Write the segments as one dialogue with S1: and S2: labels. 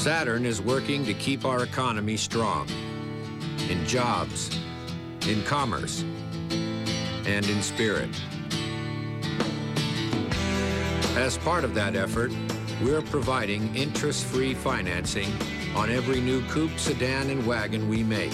S1: Saturn is working to keep our economy strong in jobs, in commerce, and in spirit. As part of that effort, we're providing interest-free financing on every new coupe, sedan, and wagon we make.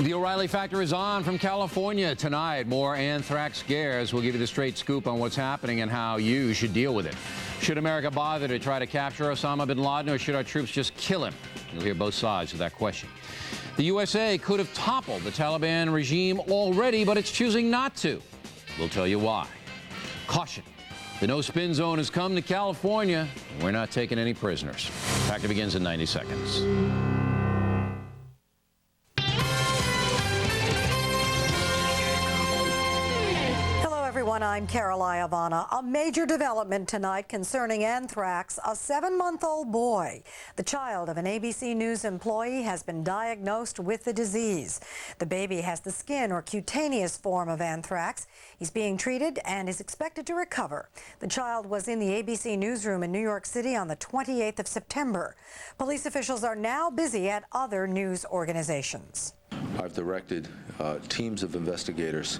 S2: The O'Reilly Factor is on from California tonight. More anthrax scares. We'll give you the straight scoop on what's happening and how you should deal with it. Should America bother to try to capture Osama bin Laden, or should our troops just kill him? You'll hear both sides of that question. The USA could have toppled the Taliban regime already, but it's choosing not to. We'll tell you why. Caution. The no-spin zone has come to California, and we're not taking any prisoners. Factor begins in 90 seconds.
S3: I'm Carol Iavana. A major development tonight concerning anthrax. A 7-month-old boy, the child of an ABC News employee, has been diagnosed with the disease. The baby has the skin or cutaneous form of anthrax. He's being treated and is expected to recover. The child was in the ABC newsroom in New York City on the 28th of September. Police officials are now busy at other news organizations.
S4: I've directed teams of investigators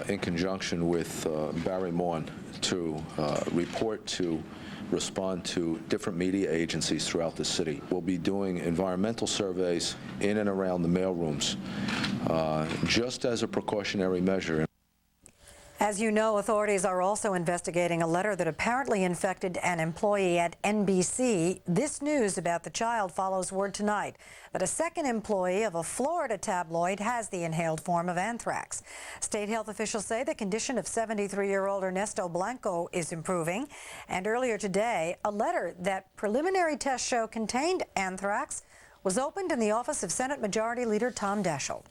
S4: in conjunction with Barry Maughan to respond to different media agencies throughout the city. We'll be doing environmental surveys in and around the mailrooms just as a precautionary measure.
S3: As you know, authorities are also investigating a letter that apparently infected an employee at NBC. This news about the child follows word tonight that a second employee of a Florida tabloid has the inhaled form of anthrax. State health officials say the condition of 73-year-old Ernesto Blanco is improving. And earlier today, a letter that preliminary tests show contained anthrax was opened in the office of Senate Majority Leader Tom Daschle.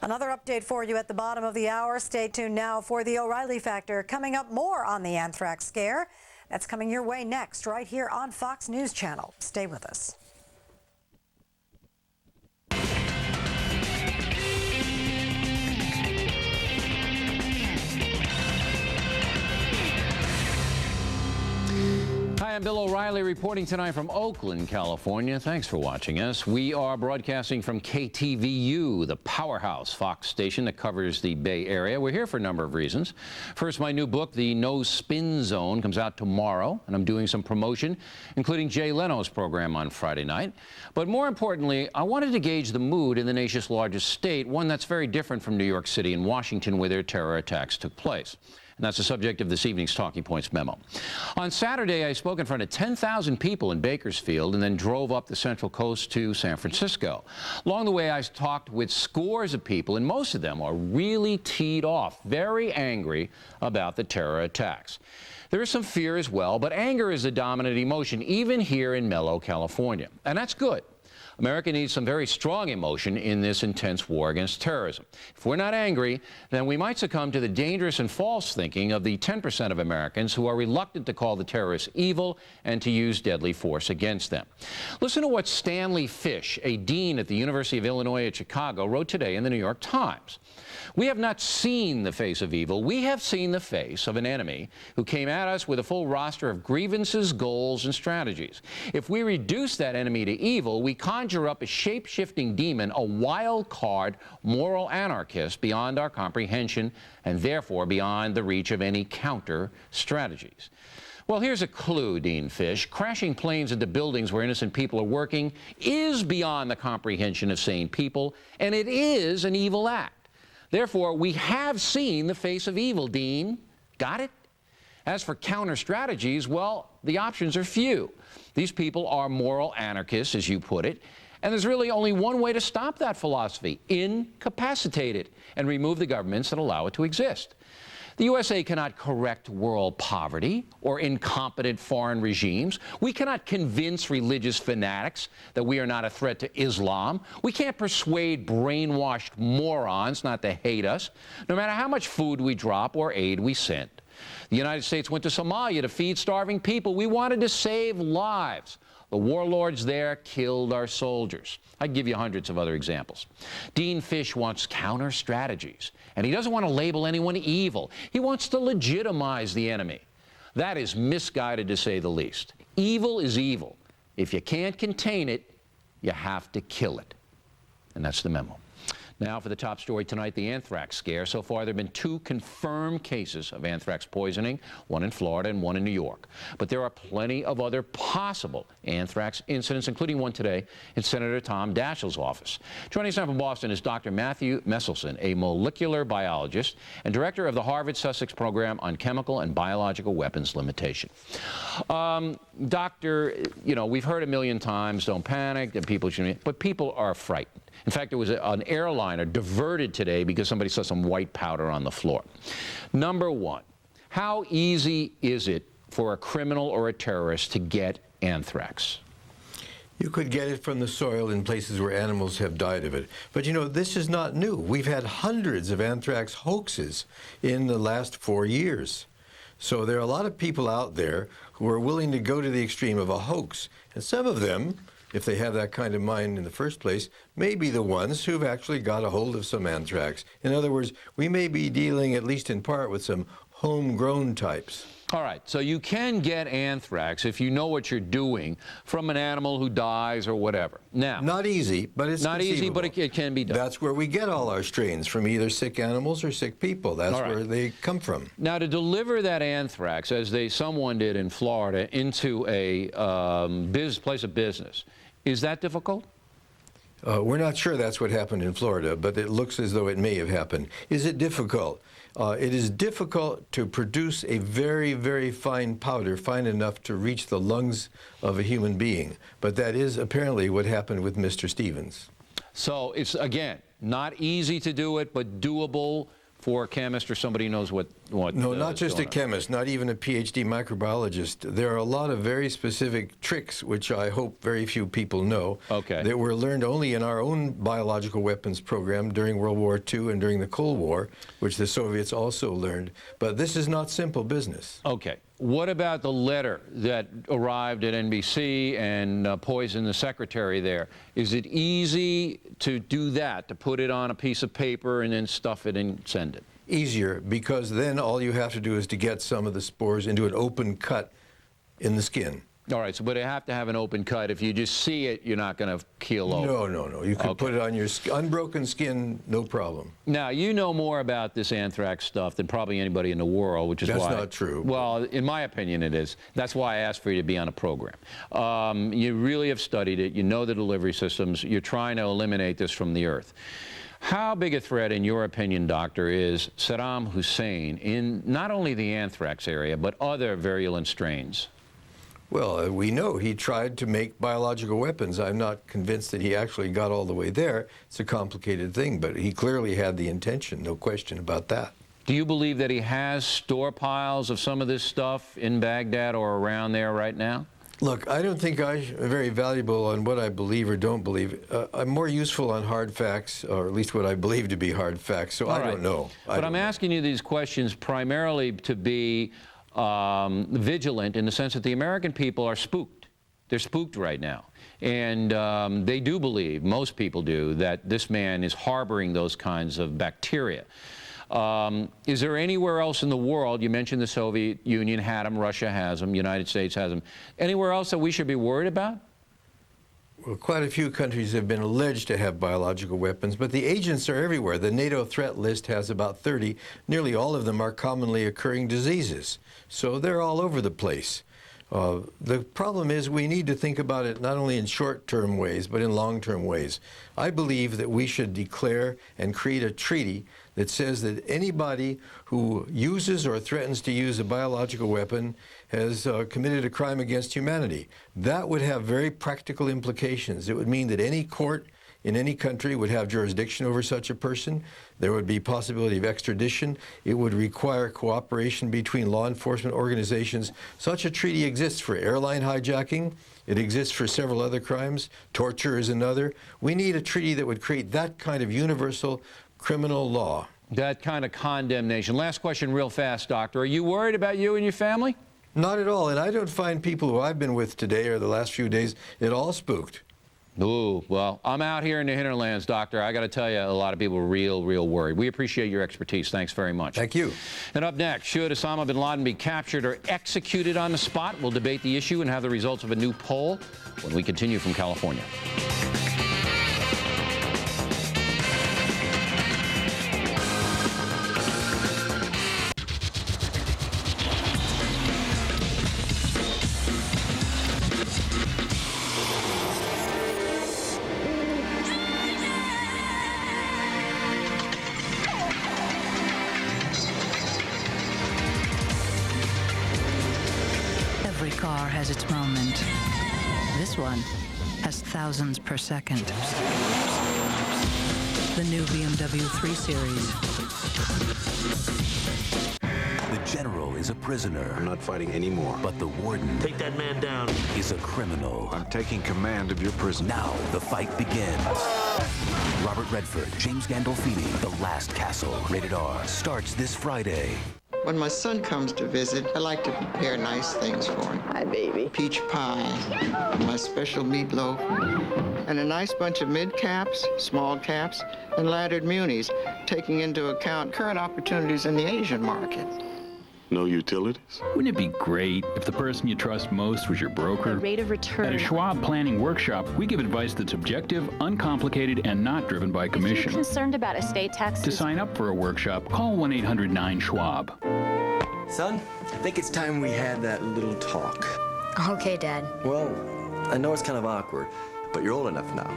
S3: Another update for you at the bottom of the hour. Stay tuned now for the O'Reilly Factor. Coming up, more on the anthrax scare. That's coming your way next, right here on Fox News Channel. Stay with us.
S2: Hi, I'm Bill O'Reilly reporting tonight from Oakland, California. Thanks for watching us. We are broadcasting from KTVU, the powerhouse Fox station that covers the Bay Area. We're here for a number of reasons. First, my new book, The No Spin Zone, comes out tomorrow, and I'm doing some promotion, including Jay Leno's program on Friday night. But more importantly, I wanted to gauge the mood in the nation's largest state, one that's very different from New York City and Washington, where their terror attacks took place. And that's the subject of this evening's Talking Points memo. On Saturday, I spoke in front of 10,000 people in Bakersfield and then drove up the Central Coast to San Francisco. Along the way, I talked with scores of people, and most of them are really teed off, very angry about the terror attacks. There is some fear as well, but anger is the dominant emotion, even here in Mellow, California. And that's good. America needs some very strong emotion in this intense war against terrorism. If we're not angry, then we might succumb to the dangerous and false thinking of the 10% of Americans who are reluctant to call the terrorists evil and to use deadly force against them. Listen to what Stanley Fish, a dean at the University of Illinois at Chicago, wrote today in the New York Times. We have not seen the face of evil. We have seen the face of an enemy who came at us with a full roster of grievances, goals, and strategies. If we reduce that enemy to evil, we conjure up a shape-shifting demon, a wild card moral anarchist beyond our comprehension and therefore beyond the reach of any counter strategies. Well, here's a clue, Dean Fish. Crashing planes into buildings where innocent people are working is beyond the comprehension of sane people, and it is an evil act. Therefore, we have seen the face of evil, Dean. Got it? As for counter strategies, well, the options are few. These people are moral anarchists, as you put it, and there's really only one way to stop that philosophy: incapacitate it and remove the governments that allow it to exist. The USA cannot correct world poverty or incompetent foreign regimes. We cannot convince religious fanatics that we are not a threat to Islam. We can't persuade brainwashed morons not to hate us, no matter how much food we drop or aid we send. The United States went to Somalia to feed starving people. We wanted to save lives. The warlords there killed our soldiers. I can give you hundreds of other examples. Dean Fish wants counter strategies, and he doesn't want to label anyone evil. He wants to legitimize the enemy. That is misguided, to say the least. Evil is evil. If you can't contain it, you have to kill it. And that's the memo. Now for the top story tonight, the anthrax scare. So far, there have been 2 confirmed cases of anthrax poisoning, one in Florida and one in New York. But there are plenty of other possible anthrax incidents, including one today in Senator Tom Daschle's office. Joining us now from Boston is Dr. Matthew Messelson, a molecular biologist and director of the Harvard Sussex Program on Chemical and Biological Weapons Limitation. Doctor, you know, we've heard a million times, don't panic, and people shouldn't, but people are frightened. In fact, there was an airliner diverted today because somebody saw some white powder on the floor. Number one, how easy is it for a criminal or a terrorist to get anthrax?
S5: You could get it from the soil in places where animals have died of it. But you know, this is not new. We've had hundreds of anthrax hoaxes in the last 4 years. So there are a lot of people out there who are willing to go to the extreme of a hoax. And some of them, if they have that kind of mind in the first place, may be the ones who've actually got a hold of some anthrax. In other words, we may be dealing, at least in part, with some homegrown types.
S2: All right, so you can get anthrax if you know what you're doing from an animal who dies or whatever. Now,
S5: not easy, but it's
S2: not easy, but
S5: conceivable.
S2: it can be done.
S5: That's where we get all our strains, from either sick animals or sick people. That's
S2: All right.
S5: where they come from.
S2: Now, to deliver that anthrax, as someone did in Florida, into a place of business, is that difficult?
S5: We're not sure that's what happened in Florida, but it looks as though it may have happened. Is it difficult? It is difficult to produce a very, very fine powder, fine enough to reach the lungs of a human being. But that is apparently what happened with Mr. Stevens.
S2: So it's, again, not easy to do it, but doable for a chemist or somebody who knows what
S5: No, not just a
S2: on.
S5: chemist, not even a PhD microbiologist. There are a lot of very specific tricks, which I hope very few people know,
S2: Okay.
S5: that were learned only in our own biological weapons program during World War II and during the Cold War, which the Soviets also learned. But this is not simple business.
S2: Okay. What about the letter that arrived at NBC and poisoned the secretary there? Is it easy to do that, to put it on a piece of paper and then stuff it and send it?
S5: Easier, because then all you have to do is to get some of the spores into an open cut in the skin.
S2: All right, so but it have to have an open cut. If you just see it, you're not going to keel over.
S5: No. You can put it on your unbroken skin, no problem.
S2: Now, you know more about this anthrax stuff than probably anybody in the world, which is
S5: That's
S2: why...
S5: not true.
S2: Well, in my opinion, it is. That's why I asked for you to be on a program. You really have studied it. You know the delivery systems. You're trying to eliminate this from the earth. How big a threat, in your opinion, Doctor, is Saddam Hussein in not only the anthrax area, but other virulent strains?
S5: Well, we know he tried to make biological weapons. I'm not convinced that he actually got all the way there. It's a complicated thing, but he clearly had the intention, no question about that.
S2: Do you believe that he has stockpiles of some of this stuff in Baghdad or around there right now?
S5: Look, I don't think I'm very valuable on what I believe or don't believe. I'm more useful on hard facts, or at least what I believe to be hard facts, so I don't know.
S2: But I'm asking you these questions primarily to be vigilant in the sense that the American people are spooked. They're spooked right now. And they do believe, most people do, that this man is harboring those kinds of bacteria. Is there anywhere else in the world, you mentioned the Soviet Union had them, Russia has them, United States has them, anywhere else that we should be worried about?
S5: Well, quite a few countries have been alleged to have biological weapons, but the agents are everywhere. The NATO threat list has about 30. Nearly all of them are commonly occurring diseases. So they're all over the place. The problem is we need to think about it not only in short-term ways, but in long-term ways. I believe that we should declare and create a treaty that says that anybody who uses or threatens to use a biological weapon has committed a crime against humanity. That would have very practical implications. It would mean that any court in any country would have jurisdiction over such a person. There would be possibility of extradition. It would require cooperation between law enforcement organizations. Such a treaty exists for airline hijacking. It exists for several other crimes. Torture is another. We need a treaty that would create that kind of universal criminal law.
S2: That kind of condemnation. Last question real fast, Doctor. Are you worried about you and your family?
S5: Not at all, and I don't find people who I've been with today or the last few days at all spooked.
S2: Ooh, well, I'm out here in the hinterlands, Doctor. I got to tell you, a lot of people are real worried. We appreciate your expertise. Thanks very much.
S5: Thank you.
S2: And up next, should Osama bin Laden be captured or executed on the spot? We'll debate the issue and have the results of a new poll when we continue from California.
S6: Every car has its moment. This one has thousands per second. The new BMW 3 Series.
S7: The general is a prisoner.
S8: I'm not fighting anymore.
S7: But the warden
S9: Take that man down.
S7: is a criminal.
S8: I'm taking command of your prison.
S7: Now the fight begins. Robert Redford, James Gandolfini, The Last Castle, rated R, starts this Friday.
S10: When my son comes to visit, I like to prepare nice things for him.
S11: Hi, baby.
S10: Peach pie, my special meatloaf, and a nice bunch of mid-caps, small caps, and laddered munis, taking into account current opportunities in the Asian market.
S8: No utilities?
S12: Wouldn't it be great if the person you trust most was your broker?
S11: The rate of return.
S12: At a Schwab planning workshop, we give advice that's objective, uncomplicated, and not driven by commission.
S11: If you're concerned about estate taxes.
S12: To sign up for a workshop, call 1-800-9-SCHWAB.
S13: Son, I think it's time we had that little talk.
S14: Okay, Dad.
S13: Well, I know it's kind of awkward, but you're old enough now,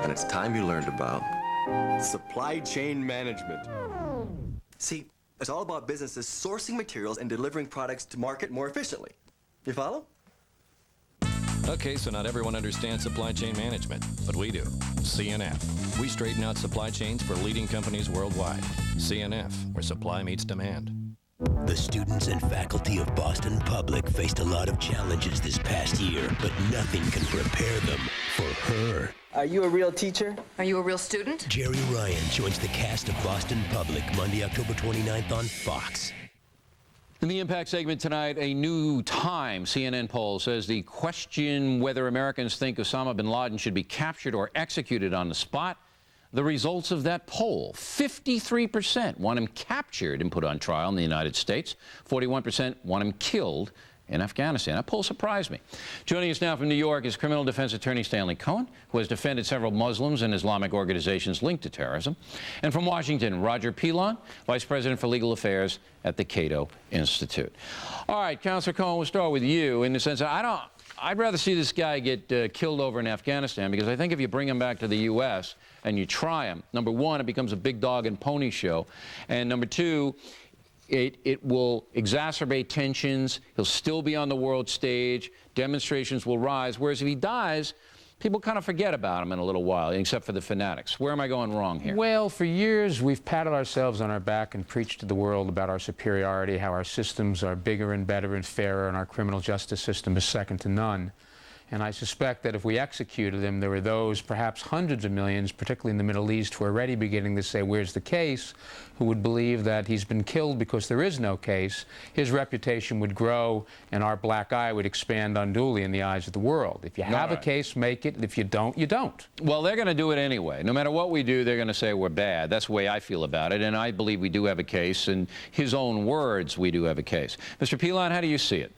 S13: and it's time you learned about supply chain management. See, it's all about businesses sourcing materials and delivering products to market more efficiently. You follow?
S15: Okay, so not everyone understands supply chain management, but we do. CNF. We straighten out supply chains for leading companies worldwide. CNF, where supply meets demand.
S16: The students and faculty of Boston Public faced a lot of challenges this past year, but nothing can prepare them for her.
S13: Are you a real teacher?
S17: Are you a real student?
S16: Jerry Ryan joins the cast of Boston Public Monday, October 29th on Fox.
S2: In the Impact segment tonight, a new Time CNN poll says the question whether Americans think Osama bin Laden should be captured or executed on the spot. The results of that poll, 53% want him captured and put on trial in the United States. 41% want him killed in Afghanistan. That poll surprised me. Joining us now from New York is criminal defense attorney Stanley Cohen, who has defended several Muslims and Islamic organizations linked to terrorism. And from Washington, Roger Pilon, Vice President for Legal Affairs at the Cato Institute. All right, Counselor Cohen, we'll start with you in the sense that I'd rather see this guy get killed over in Afghanistan, because I think if you bring him back to the U.S. and you try him, number one, it becomes a big dog and pony show. And number two, it will exacerbate tensions. He'll still be on the world stage. Demonstrations will rise. Whereas if he dies, people kind of forget about him in a little while, except for the fanatics. Where am I going wrong here?
S18: Well, for years, we've patted ourselves on our back and preached to the world about our superiority, how our systems are bigger and better and fairer, and our criminal justice system is second to none. And I suspect that if we executed him, there were those, perhaps hundreds of millions, particularly in the Middle East, who are already beginning to say, where's the case, who would believe that he's been killed because there is no case. His reputation would grow, and our black eye would expand unduly in the eyes of the world. If you have a case, make it. If you don't, you don't.
S2: Well, they're going to do it anyway. No matter what we do, they're going to say we're bad. That's the way I feel about it, and I believe we do have a case. In his own words, we do have a case. Mr. Pilon, how do you see it?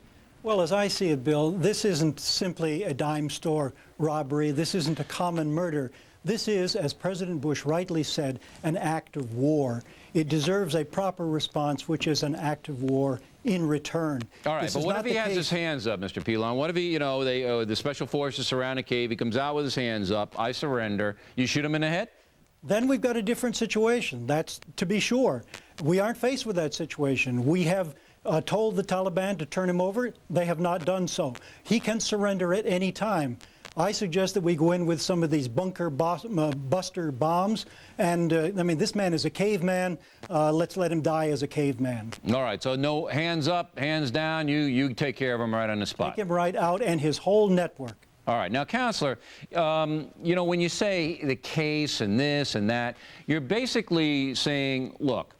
S19: Well, as I see it, Bill, this isn't simply a dime store robbery. This isn't a common murder. This is, as President Bush rightly said, an act of war. It deserves a proper response, which is an act of war in return.
S2: All right, but what if he has his hands up, Mr. Pilon? What if he, the special forces surround a cave, he comes out with his hands up, I surrender, you shoot him in the head?
S19: Then we've got a different situation, that's to be sure. We aren't faced with that situation. We have told the Taliban to turn him over. They have not done so. He can surrender at any time. I suggest that we go in with some of these bunker buster bombs. And, I mean, this man is a caveman. Let's let him die as a caveman.
S2: All right, so no hands up, hands down. You take care of him right on the spot.
S19: Take him right out and his whole network.
S2: All right. Now, Counselor, when you say the case and this and that, you're basically saying, look,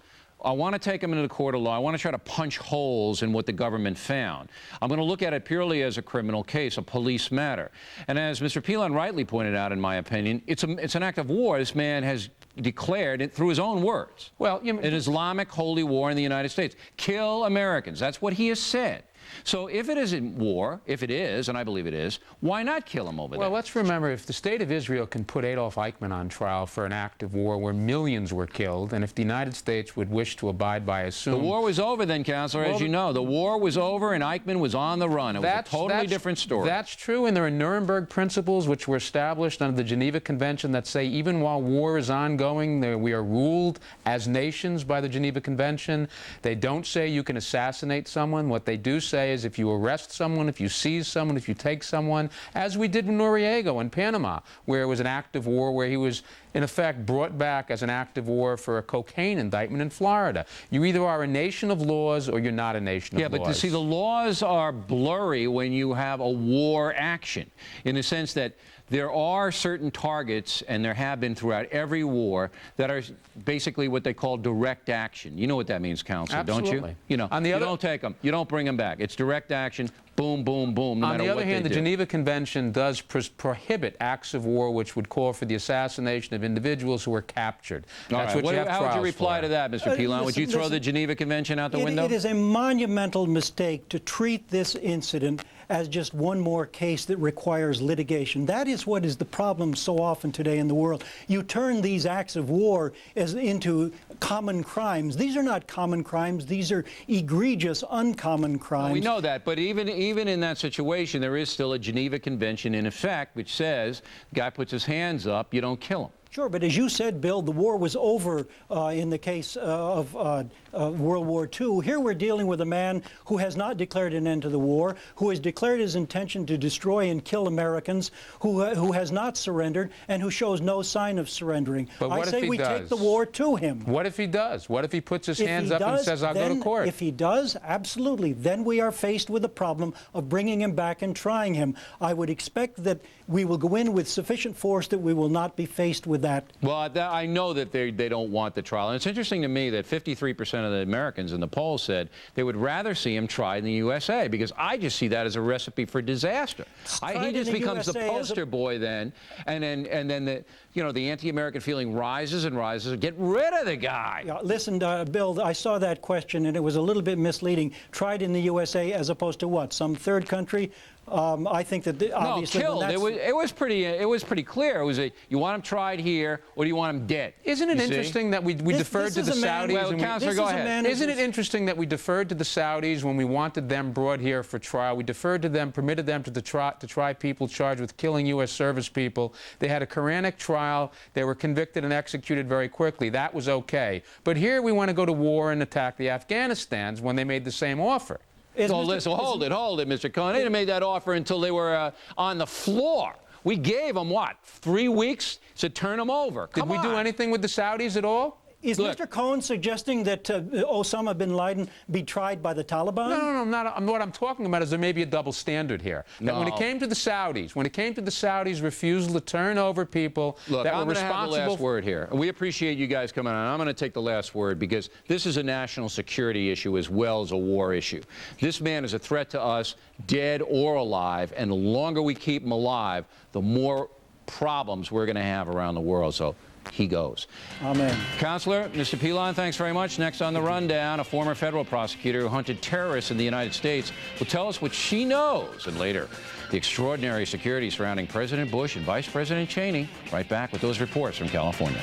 S2: I want to take them into the court of law. I want to try to punch holes in what the government found. I'm going to look at it purely as a criminal case, a police matter. And as Mr. Pilon rightly pointed out, in my opinion, it's an act of war. This man has declared it through his own words. Well, an Islamic holy war in the United States. Kill Americans. That's what he has said. So if it isn't war, if it is, and I believe it is, why not kill him over there?
S18: Well, let's remember, if the state of Israel can put Adolf Eichmann on trial for an act of war where millions were killed, and if the United States would wish to abide by assume...
S2: The war was over then, Counselor, as you know. The war was over and Eichmann was on the run. It was a totally different story.
S18: That's true, and there are Nuremberg principles which were established under the Geneva Convention that say even while war is ongoing, we are ruled as nations by the Geneva Convention. They don't say you can assassinate someone. What they do say is if you arrest someone, if you seize someone, if you take someone, as we did with Noriega in Panama, where it was an act of war, where he was, in effect, brought back as an act of war for a cocaine indictment in Florida. You either are a nation of laws or you're not a nation of laws.
S2: Yeah, but you see, the laws are blurry when you have a war action, in the sense that there are certain targets, and there have been throughout every war, that are basically what they call direct action. You know what that means, Counselor, don't you? You know, you don't take them. You don't bring them back. It's direct action. Boom, boom, boom, no matter what they do.
S18: On the other hand, the Geneva Convention does prohibit acts of war which would call for the assassination of individuals who were captured. That's what you have trials for.
S2: How would you reply to that, Mr. Pilon? Would you throw the Geneva Convention out the window?
S19: It is a monumental mistake to treat this incident as just one more case that requires litigation. That is what is the problem so often today in the world. You turn these acts of war into common crimes. These are not common crimes. These are egregious, uncommon crimes.
S2: Well, we know that, but even in that situation, there is still a Geneva Convention in effect which says the guy puts his hands up, you don't kill him.
S19: Sure, but as you said, Bill, the war was over in the case of World War II. Here we're dealing with a man who has not declared an end to the war, who has declared his intention to destroy and kill Americans, who has not surrendered, and who shows no sign of surrendering.
S18: But what
S19: I say we take the war to him.
S18: What if he does? What if he puts his hands up and says, I'll go to court?
S19: If he does, absolutely. Then we are faced with the problem of bringing him back and trying him. I would expect that we will go in with sufficient force that we will not be faced with that.
S2: Well, I know that they don't want the trial. And it's interesting to me that 53% of the Americans in the poll said they would rather see him tried in the USA, because I just see that as a recipe for disaster. He just becomes the poster boy then, and then the anti-American feeling rises and rises. Get rid of the guy.
S19: Yeah, listen, Bill, I saw that question, and it was a little bit misleading. Tried in the USA as opposed to what? Some third country? I think that obviously
S2: killed. It was pretty clear. It was you want him tried here, or do you want him dead?
S18: Isn't it interesting that we deferred to the Saudis?
S2: Well, Counselor, go ahead.
S18: Isn't it interesting that we deferred to the Saudis when we wanted them brought here for trial? We deferred to them, permitted them to try people charged with killing U.S. service people. They had a Quranic trial. They were convicted and executed very quickly. That was okay. But here we want to go to war and attack the Afghanistans when they made the same offer.
S2: Hold it, Mr. Cohen. They didn't make that offer until they were on the floor. We gave them, what, 3 weeks to turn them over?
S18: Did we do anything with the Saudis at all?
S19: Is Mr. Cohen suggesting that Osama bin Laden be tried by the Taliban?
S18: No, what I'm talking about is there may be a double standard here. That when it came to the Saudis' refusal to turn over people that were responsible...
S2: I'm going to have the last word here. We appreciate you guys coming on. I'm going to take the last word because this is a national security issue as well as a war issue. This man is a threat to us, dead or alive, and the longer we keep him alive, the more problems we're going to have around the world. So he goes.
S19: Amen.
S2: Counselor, Mr. Pilon, thanks very much. Next on the rundown, a former federal prosecutor who hunted terrorists in the United States will tell us what she knows. And later, the extraordinary security surrounding President Bush and Vice President Cheney. Right back with those reports from California.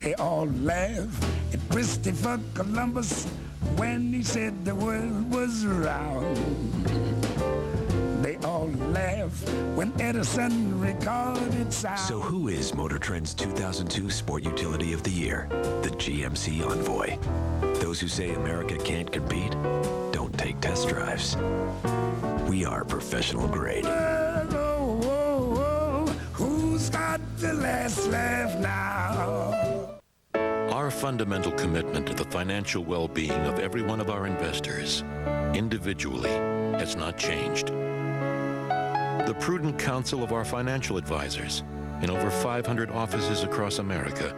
S9: They all laughed at Christopher Columbus when he said the world was round. They all laughed when Edison recorded sound.
S7: So who is Motor Trend's 2002 Sport Utility of the Year? The GMC Envoy. Those who say America can't compete don't take test drives. We are professional grade.
S9: Who's got the last laugh now?
S7: Our
S14: Our fundamental commitment to the financial well-being of every one of our investors, individually, has not changed. The prudent counsel of our financial advisors in over 500 offices across America,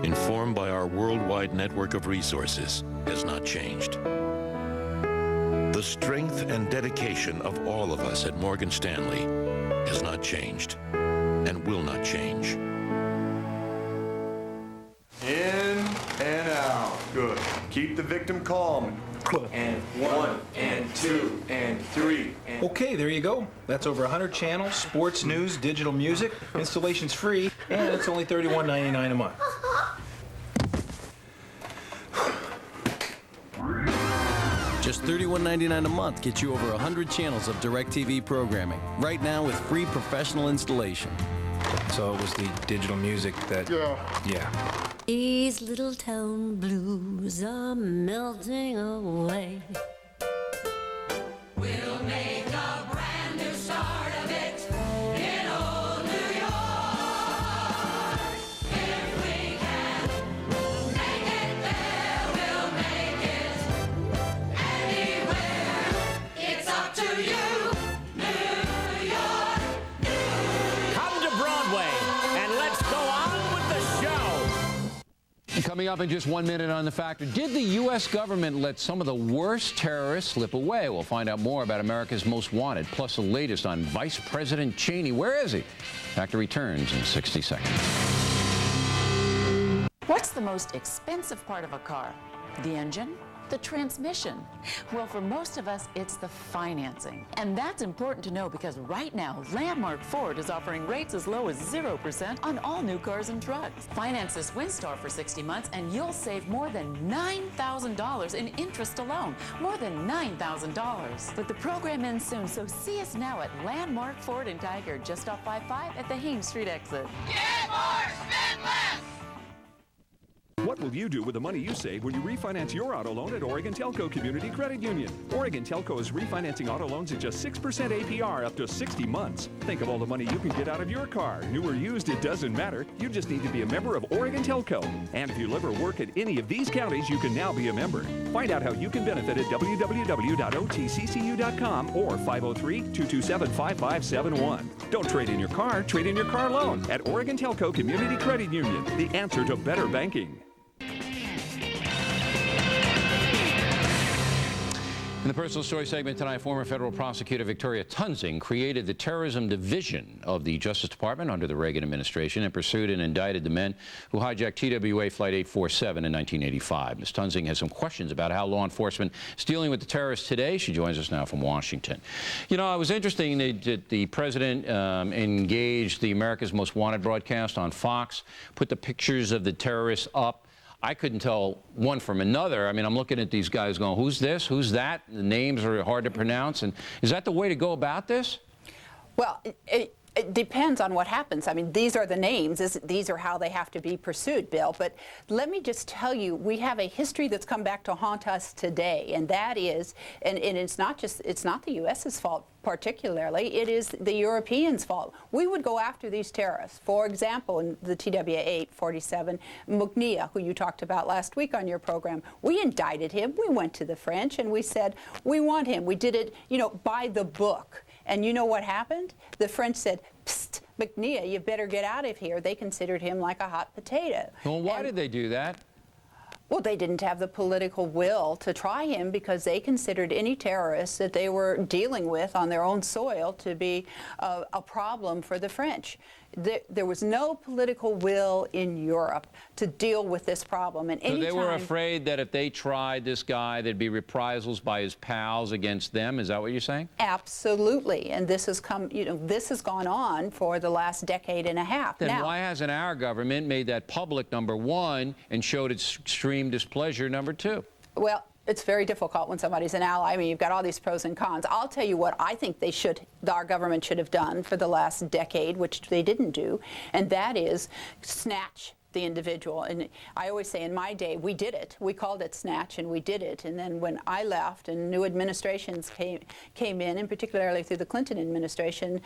S14: informed by our worldwide network of resources, has not changed. The strength and dedication of all of us at Morgan Stanley has not changed and will not change.
S17: In and out. Good. Keep the victim calm. And 1, and 2, and 3, and...
S20: Okay, there you go. That's over 100 channels, sports, news, digital music. Installation's free, and it's only $31.99 a month.
S21: Just $31.99 a month gets you over 100 channels of DirecTV programming. Right now with free professional installation.
S20: So it was the digital music that... Yeah.
S22: These little town blues are melting away. We'll make a brand new start of it in old New York. If we can make it there, we'll make it anywhere. It's up to you, New York.
S2: Come to Broadway and let's go on with the show. Coming up in just 1 minute on The Factor, did the U.S. government let some of the worst terrorists slip away? We'll find out more about America's Most Wanted, plus the latest on Vice President Cheney. Where is he? Factor returns in 60 seconds.
S23: What's the most expensive part of a car? The engine? The transmission? Well, for most of us, it's the financing. And that's important to know because right now, Landmark Ford is offering rates as low as 0% on all new cars and trucks. Finance this Windstar for 60 months and you'll save more than $9,000 in interest alone. More than $9,000. But the program ends soon, so see us now at Landmark Ford in Tiger, just off 55 at the Haines Street exit.
S24: Get more, spend less!
S25: What will you do with the money you save when you refinance your auto loan at Oregon Telco Community Credit Union? Oregon Telco is refinancing auto loans at just 6% APR up to 60 months. Think of all the money you can get out of your car. New or used, it doesn't matter. You just need to be a member of Oregon Telco. And if you live or work at any of these counties, you can now be a member. Find out how you can benefit at www.otccu.com or 503-227-5571. Don't trade in your car, trade in your car loan at Oregon Telco Community Credit Union, the answer to better banking.
S2: In the personal story segment tonight, former federal prosecutor Victoria Tunzing created the terrorism division of the Justice Department under the Reagan administration and pursued and indicted the men who hijacked TWA Flight 847 in 1985. Ms. Tunzing has some questions about how law enforcement is dealing with the terrorists today. She joins us now from Washington. You know, it was interesting that the president engaged the America's Most Wanted broadcast on Fox, put the pictures of the terrorists up. I couldn't tell one from another. I mean, I'm looking at these guys going, who's this? Who's that? The names are hard to pronounce. And is that the way to go about this?
S26: Well, it depends on what happens. I mean, these are the names. These are how they have to be pursued, Bill. But let me just tell you, we have a history that's come back to haunt us today, and that is, and it's not the U.S.'s fault particularly, it is the Europeans' fault. We would go after these terrorists. For example, in the TWA 847, Mugnia, who you talked about last week on your program, we indicted him. We went to the French and we said, we want him. We did it, you know, by the book. And you know what happened? The French said, psst, Mugnia, you better get out of here. They considered him like a hot potato.
S2: Well, why did they do that?
S26: Well, they didn't have the political will to try him because they considered any terrorist that they were dealing with on their own soil to be a problem for the French. There was no political will in Europe to deal with this problem. And
S2: so they were afraid that if they tried this guy, there'd be reprisals by his pals against them. Is that what you're saying?
S26: Absolutely. And this has come, you know, this has gone on for the last decade and a half.
S2: Then
S26: now,
S2: why hasn't our government made that public, number one, and showed its extreme displeasure, number two?
S26: Well, it's very difficult when somebody's an ally. I mean, you've got all these pros and cons. I'll tell you what I think our government should have done for the last decade, which they didn't do, and that is snatch the individual. And I always say in my day, we did it. We called it snatch, and we did it. And then when I left and new administrations came in, and particularly through the Clinton administration,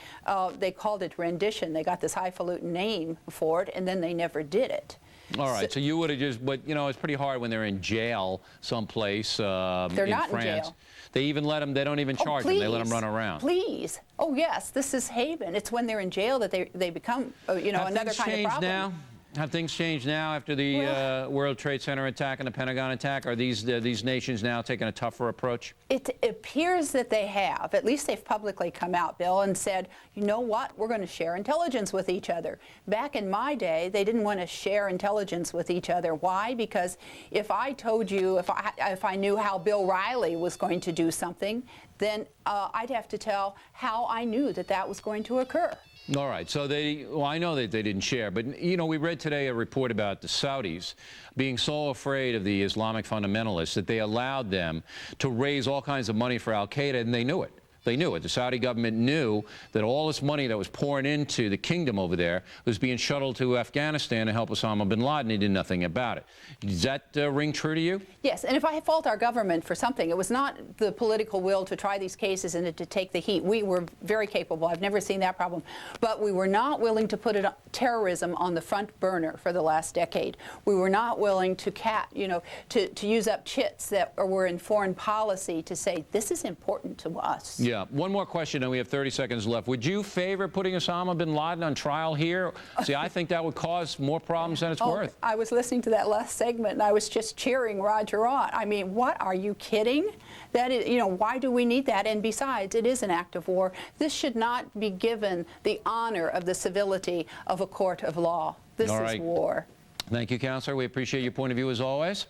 S26: they called it rendition. They got this highfalutin name for it, and then they never did it.
S2: All right, so you would have just, but you know, it's pretty hard when they're in jail someplace
S26: They're
S2: in
S26: not
S2: France.
S26: in jail.
S2: They even let them, they don't even charge them, they let them run around.
S26: Please. Oh, yes, this is haven. It's when they're in jail that they become, you know, another kind of problem.
S2: Now? Have things changed now after the World Trade Center attack and the Pentagon attack? Are these nations now taking a tougher approach?
S26: It appears that they have. At least they've publicly come out, Bill, and said, you know what, we're going to share intelligence with each other. Back in my day, they didn't want to share intelligence with each other. Why? Because if I told you, if I knew how Bill Riley was going to do something, then I'd have to tell how I knew that that was going to occur.
S2: All right, so well, I know that they didn't share, but, you know, we read today a report about the Saudis being so afraid of the Islamic fundamentalists that they allowed them to raise all kinds of money for al-Qaeda, and they knew it. They knew it. The Saudi government knew that all this money that was pouring into the kingdom over there was being shuttled to Afghanistan to help Osama bin Laden. He did nothing about it. Does that ring true to you?
S26: Yes, and if I fault our government for something, it was not the political will to try these cases and to take the heat. We were very capable. I've never seen that problem. But we were not willing to put terrorism on the front burner for the last decade. We were not willing to to use up chits that were in foreign policy to say, this is important to us.
S2: Yeah. One more question, and we have 30 seconds left. Would you favor putting Osama bin Laden on trial here? See, I think that would cause more problems than it's worth.
S26: I was listening to that last segment, and I was just cheering Roger on. I mean, what, are you kidding? That is, you know, why do we need that? And besides, it is an act of war. This should not be given the honor of the civility of a court of law. This is war.
S2: Thank you, Counselor. We appreciate your point of view as always.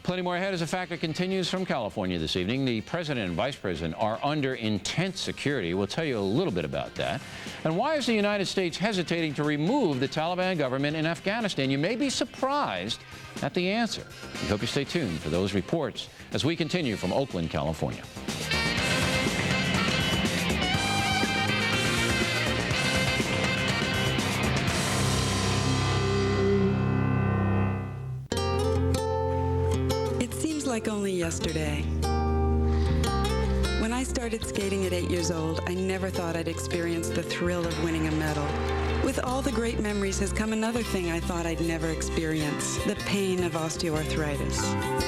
S2: Plenty more ahead as A Factor continues from California this evening. The President and Vice President are under intense security. We'll tell you a little bit about that. And why is the United States hesitating to remove the Taliban government in Afghanistan? You may be surprised at the answer. We hope you stay tuned for those reports as we continue from Oakland, California.
S1: Like only yesterday. When I started skating at 8 years old, I never thought I'd experience the thrill of winning a medal. With all the great memories has come another thing I thought I'd never experience, the pain of osteoarthritis.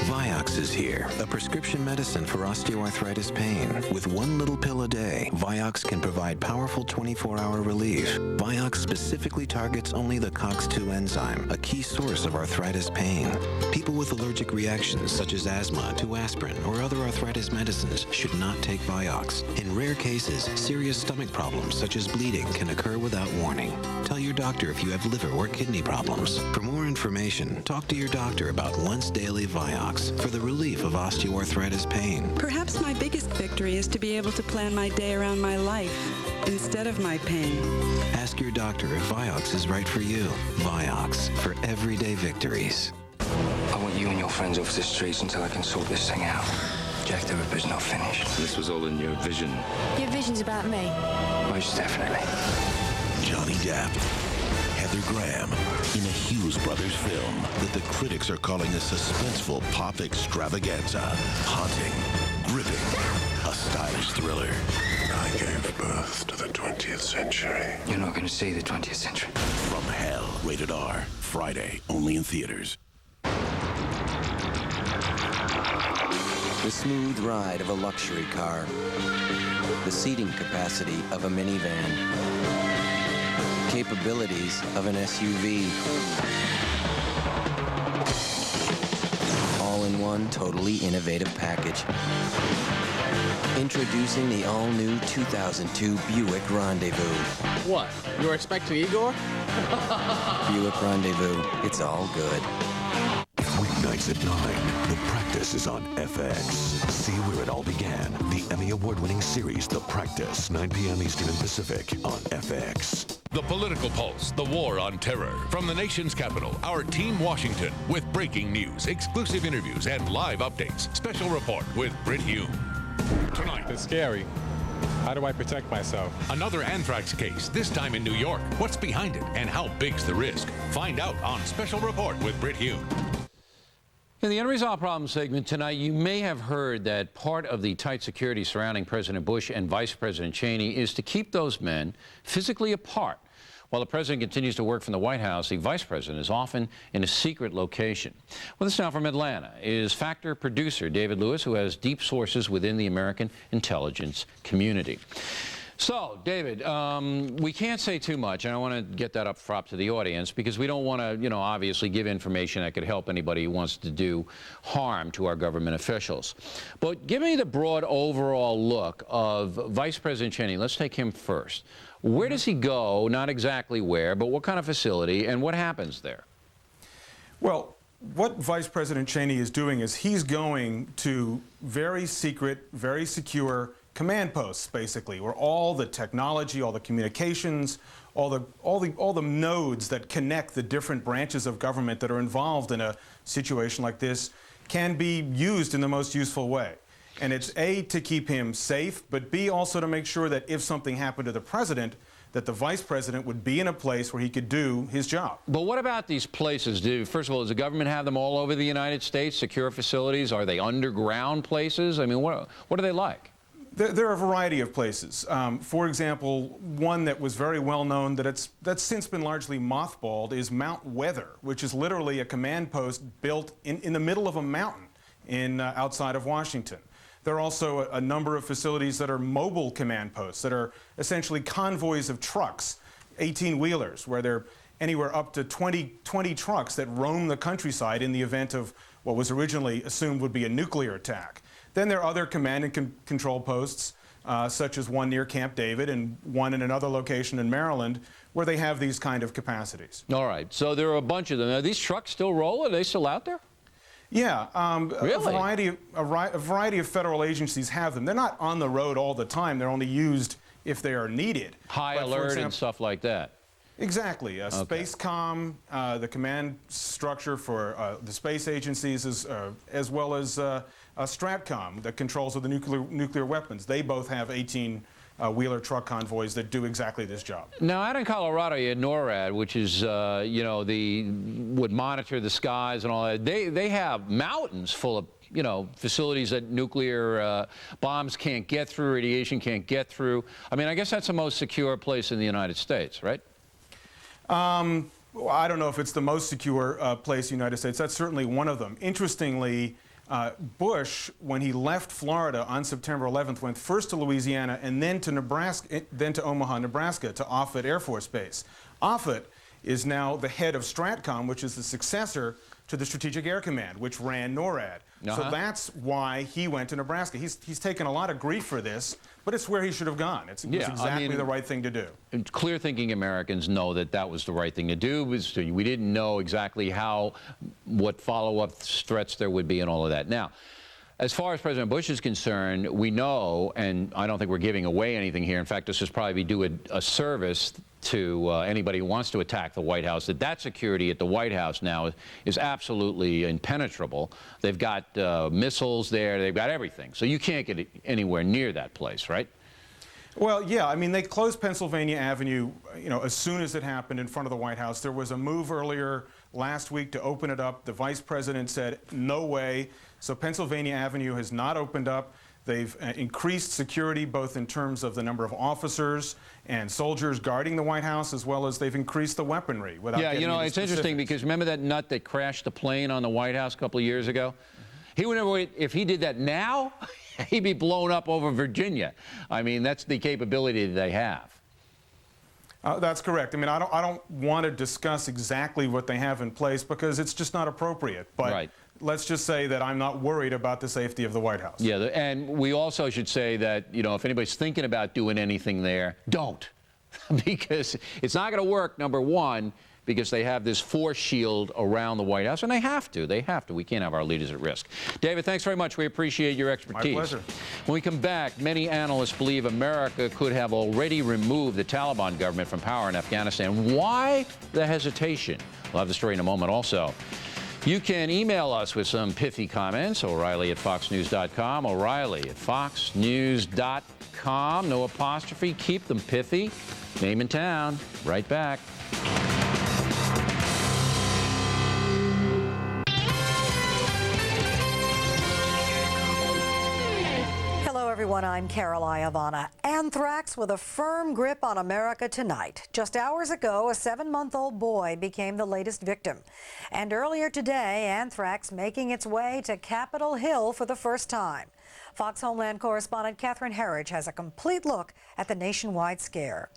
S7: Vioxx is here, a prescription medicine for osteoarthritis pain. With one little pill a day, Vioxx can provide powerful 24-hour relief. Vioxx specifically targets only the COX-2 enzyme, a key source of arthritis pain. People with allergic reactions such as asthma to aspirin or other arthritis medicines should not take Vioxx. In rare cases, serious stomach problems such as bleeding can occur without warning. Tell your doctor if you have liver or kidney problems. For more information, talk to your doctor about once daily Vioxx for the relief of osteoarthritis pain.
S1: Perhaps my biggest victory is to be able to plan my day around my life instead of my pain.
S7: Ask your doctor if Vioxx is right for you. Vioxx for everyday victories.
S3: I want you and your friends off the streets until I can sort this thing out. Jack the Ripper's not finished.
S4: This was all in your vision.
S11: Your vision's about me.
S3: Most definitely.
S5: Johnny Depp, Heather Graham, in a Hughes Brothers film that the critics are calling a suspenseful pop extravaganza. Haunting, gripping, a stylish thriller.
S8: I gave birth to the 20th century.
S3: You're not going to see the 20th century.
S5: From Hell, rated R. Friday, only in theaters.
S6: The smooth ride of a luxury car. The seating capacity of a minivan. Capabilities of an SUV. All in one totally innovative package. Introducing the all-new 2002 Buick Rendezvous.
S10: What? You were expecting Igor?
S6: Buick Rendezvous. It's all good.
S25: Weeknights at 9, The Practice is on FX. See where it all began. The Emmy Award-winning series, The Practice, 9 p.m. Eastern and Pacific on FX.
S27: The Political Pulse, the war on terror. From the nation's capital, our Team Washington, with breaking news, exclusive interviews, and live updates. Special report with Britt Hume. Tonight.
S28: It's scary. How do I protect myself?
S27: Another anthrax case, this time in New York. What's behind it, and how big's the risk? Find out on Special Report with Britt Hume.
S2: In the Unresolved Problems segment tonight, you may have heard that part of the tight security surrounding President Bush and Vice President Cheney is to keep those men physically apart While the president continues to work from the White House, the vice president is often in a secret location. With us now from Atlanta is Factor producer David Lewis, who has deep sources within the American intelligence community. So, David, we can't say too much, and I want to get that up front to the audience because we don't want to, obviously give information that could help anybody who wants to do harm to our government officials. But give me the broad overall look of Vice President Cheney. Let's take him first. Where does he go? Not exactly where, but what kind of facility, and what happens there?
S4: Well, what Vice President Cheney is doing is he's going to very secret, very secure command posts, basically, where all the technology, all the communications, all the nodes that connect the different branches of government that are involved in a situation like this can be used in the most useful way. And it's A, to keep him safe, but B, also to make sure that if something happened to the president, that the vice president would be in a place where he could do his job. But
S2: what about these places? First of all, does the government have them all over the United States, secure facilities? Are they underground places? I mean, what are they like?
S4: There are a variety of places. For example, one that was very well known that's since been largely mothballed is Mount Weather, which is literally a command post built in the middle of a mountain outside of Washington. There are also a number of facilities that are mobile command posts that are essentially convoys of trucks, 18-wheelers, where there are anywhere up to 20 trucks that roam the countryside in the event of what was originally assumed would be a nuclear attack. Then there are other command and control posts, such as one near Camp David and one in another location in Maryland, where they have these kind of capacities.
S2: All right, so there are a bunch of them. Are these trucks still rolling? Are they still out there?
S4: Yeah,
S2: really?
S4: a variety of federal agencies have them. They're not on the road all the time. They're only used if they are needed.
S2: High alert and stuff like that.
S4: Exactly. Spacecom, the command structure for the space agencies, as well as Stratcom, that controls of the nuclear weapons. They both have 18-wheeler truck convoys that do exactly this job.
S2: Now, out in Colorado, you had NORAD, which is, would monitor the skies and all that. They have mountains full of, facilities that nuclear bombs can't get through, radiation can't get through. I mean, I guess that's the most secure place in the United States, right?
S4: I don't know if it's the most secure place in the United States. That's certainly one of them. Interestingly, Bush, when he left Florida on September 11th, went first to Louisiana and then to Nebraska, then to Omaha, Nebraska, to Offutt Air Force Base. Offutt is now the head of Stratcom, which is the successor to the Strategic Air Command, which ran NORAD. So that's why he went to Nebraska. He's taken a lot of grief for this, but it's where he should have gone. It was exactly the right thing to do.
S2: Clear-thinking Americans know that that was the right thing to do. We didn't know exactly what follow-up threats there would be and all of that. Now, as far as President Bush is concerned, we know, and I don't think we're giving away anything here. In fact, this is probably do a service to anybody who wants to attack the White House, that security at the White House now is absolutely impenetrable. They've got missiles there. They've got everything. So you can't get anywhere near that place, right?
S4: Well, yeah. I mean, they closed Pennsylvania Avenue, as soon as it happened in front of the White House. There was a move earlier last week to open it up. The vice president said, no way. So Pennsylvania Avenue has not opened up. They've increased security both in terms of the number of officers and soldiers guarding the White House, as well as they've increased the weaponry.
S2: Yeah, it's interesting because remember that nut that crashed the plane on the White House a couple of years ago? He would never, if he did that now, he'd be blown up over Virginia. I mean, that's the capability that they have.
S4: That's correct. I mean, I don't want to discuss exactly what they have in place because it's just not appropriate. But let's just say that I'm not worried about the safety of the White House.
S2: Yeah, and we also should say that, if anybody's thinking about doing anything there, don't. Because it's not going to work, number one, because they have this force shield around the White House, and they have to. We can't have our leaders at risk. David, thanks very much. We appreciate your expertise.
S4: My pleasure.
S2: When we come back, many analysts believe America could have already removed the Taliban government from power in Afghanistan. Why the hesitation? We'll have the story in a moment also. You can email us with some pithy comments, O'Reilly@foxnews.com, O'Reilly@foxnews.com. No apostrophe. Keep them pithy. Name and town. Right back.
S9: everyone. I'm Carol Iavana. Anthrax with a firm grip on America tonight. Just hours ago, a 7-month-old boy became the latest victim. And earlier today, anthrax making its way to Capitol Hill for the first time. Fox Homeland correspondent Catherine Herridge has a complete look at the nationwide scare.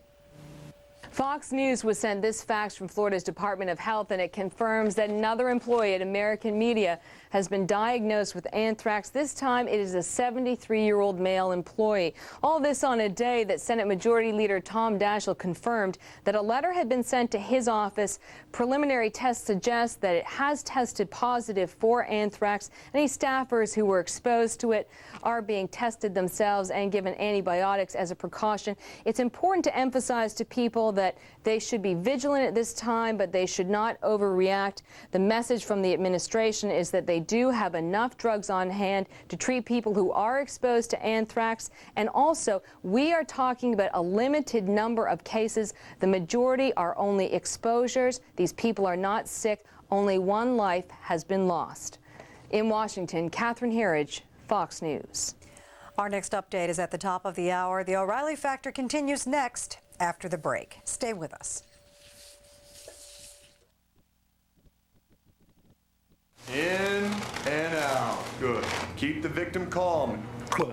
S12: Fox News was sent this fax from Florida's Department of Health, and it confirms that another employee at American Media has been diagnosed with anthrax. This time it is a 73-year-old male employee. All this on a day that Senate Majority Leader Tom Daschle confirmed that a letter had been sent to his office. Preliminary tests suggest that it has tested positive for anthrax. Any staffers who were exposed to it are being tested themselves and given antibiotics as a precaution. It's important to emphasize to people that they should be vigilant at this time, but they should not overreact. The message from the administration is that they do have enough drugs on hand to treat people who are exposed to anthrax. And also, we are talking about a limited number of cases. The majority are only exposures. These people are not sick. Only one life has been lost. In Washington, Catherine Herridge, Fox News.
S9: Our next update is at the top of the hour. The O'Reilly Factor continues next after the break. Stay with us.
S17: In and out. Good. Keep the victim calm.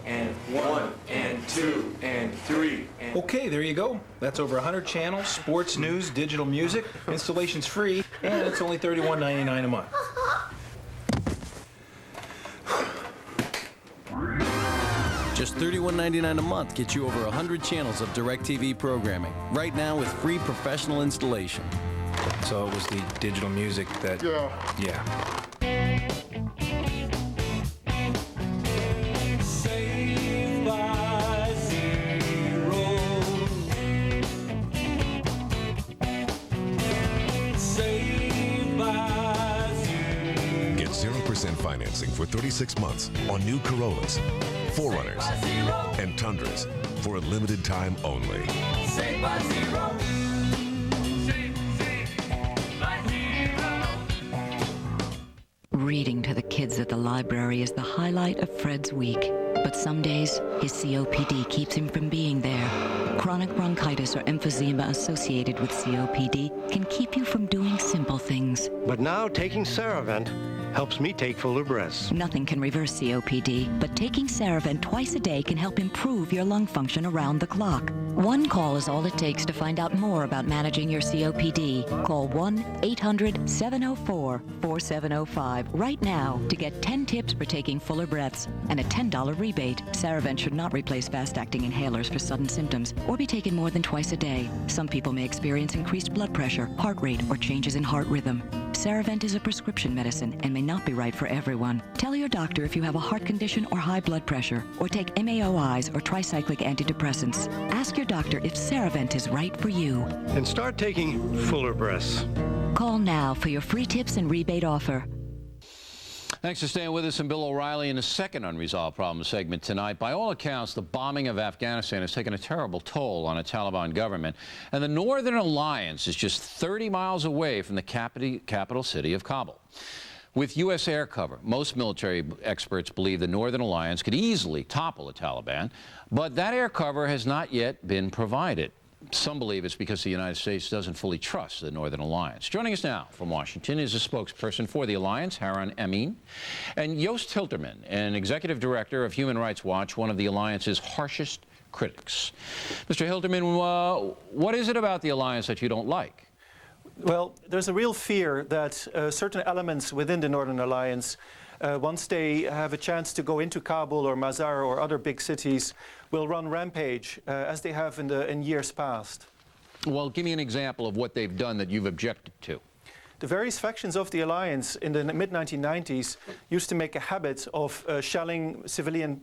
S17: And 1 and 2 and 3 and...
S20: Okay, there you go. That's over 100 channels, sports, news, digital music. Installation's free, and it's only $31.99 a month.
S21: Just $31.99 a month gets you over 100 channels of DirecTV programming. Right now with free professional installation.
S20: So it was the digital music that... Yeah.
S22: Saved by zero. Saved by zero.
S27: Get 0% financing for 36 months on new Corollas, 4Runners, and Tundras for a limited time only.
S22: Saved by zero.
S13: Reading to the kids at the library is the highlight of Fred's week. But some days, his COPD keeps him from being there. Chronic bronchitis or emphysema associated with COPD can keep you from doing simple things.
S14: But now taking Ceravent helps me take fuller breaths.
S13: Nothing can reverse COPD, but taking Ceravent twice a day can help improve your lung function around the clock. One call is all it takes to find out more about managing your COPD. Call 1-800-704-4705 right now to get 10 tips for taking fuller breaths and a $10 rebate. Ceravent should not replace fast-acting inhalers for sudden symptoms or be taken more than twice a day. Some people may experience increased blood pressure, heart rate, or changes in heart rhythm. Ceravent is a prescription medicine and may not be right for everyone. Tell your doctor if you have a heart condition or high blood pressure, or take MAOIs or tricyclic antidepressants. Ask your doctor if Ceravent is right for you.
S14: And start taking fuller breaths.
S13: Call now for your free tips and rebate offer.
S2: Thanks for staying with us. And Bill O'Reilly in the second Unresolved Problems segment tonight. By all accounts, the bombing of Afghanistan has taken a terrible toll on a Taliban government. And the Northern Alliance is just 30 miles away from the capital city of Kabul. With U.S. air cover, most military experts believe the Northern Alliance could easily topple the Taliban. But that air cover has not yet been provided. Some believe it's because the United States doesn't fully trust the Northern Alliance. Joining us now from Washington is a spokesperson for the alliance, Haron Amin, and Joost Hilterman, an executive director of Human Rights Watch, one of the alliance's harshest critics. Mr. Hilterman, what is it about the alliance that you don't like?
S15: Well, there's a real fear that certain elements within the Northern Alliance, once they have a chance to go into Kabul or Mazar or other big cities, will run rampage, as they have in years past.
S2: Well, give me an example of what they've done that you've objected to.
S15: The various factions of the alliance in the mid-1990s used to make a habit of shelling civilian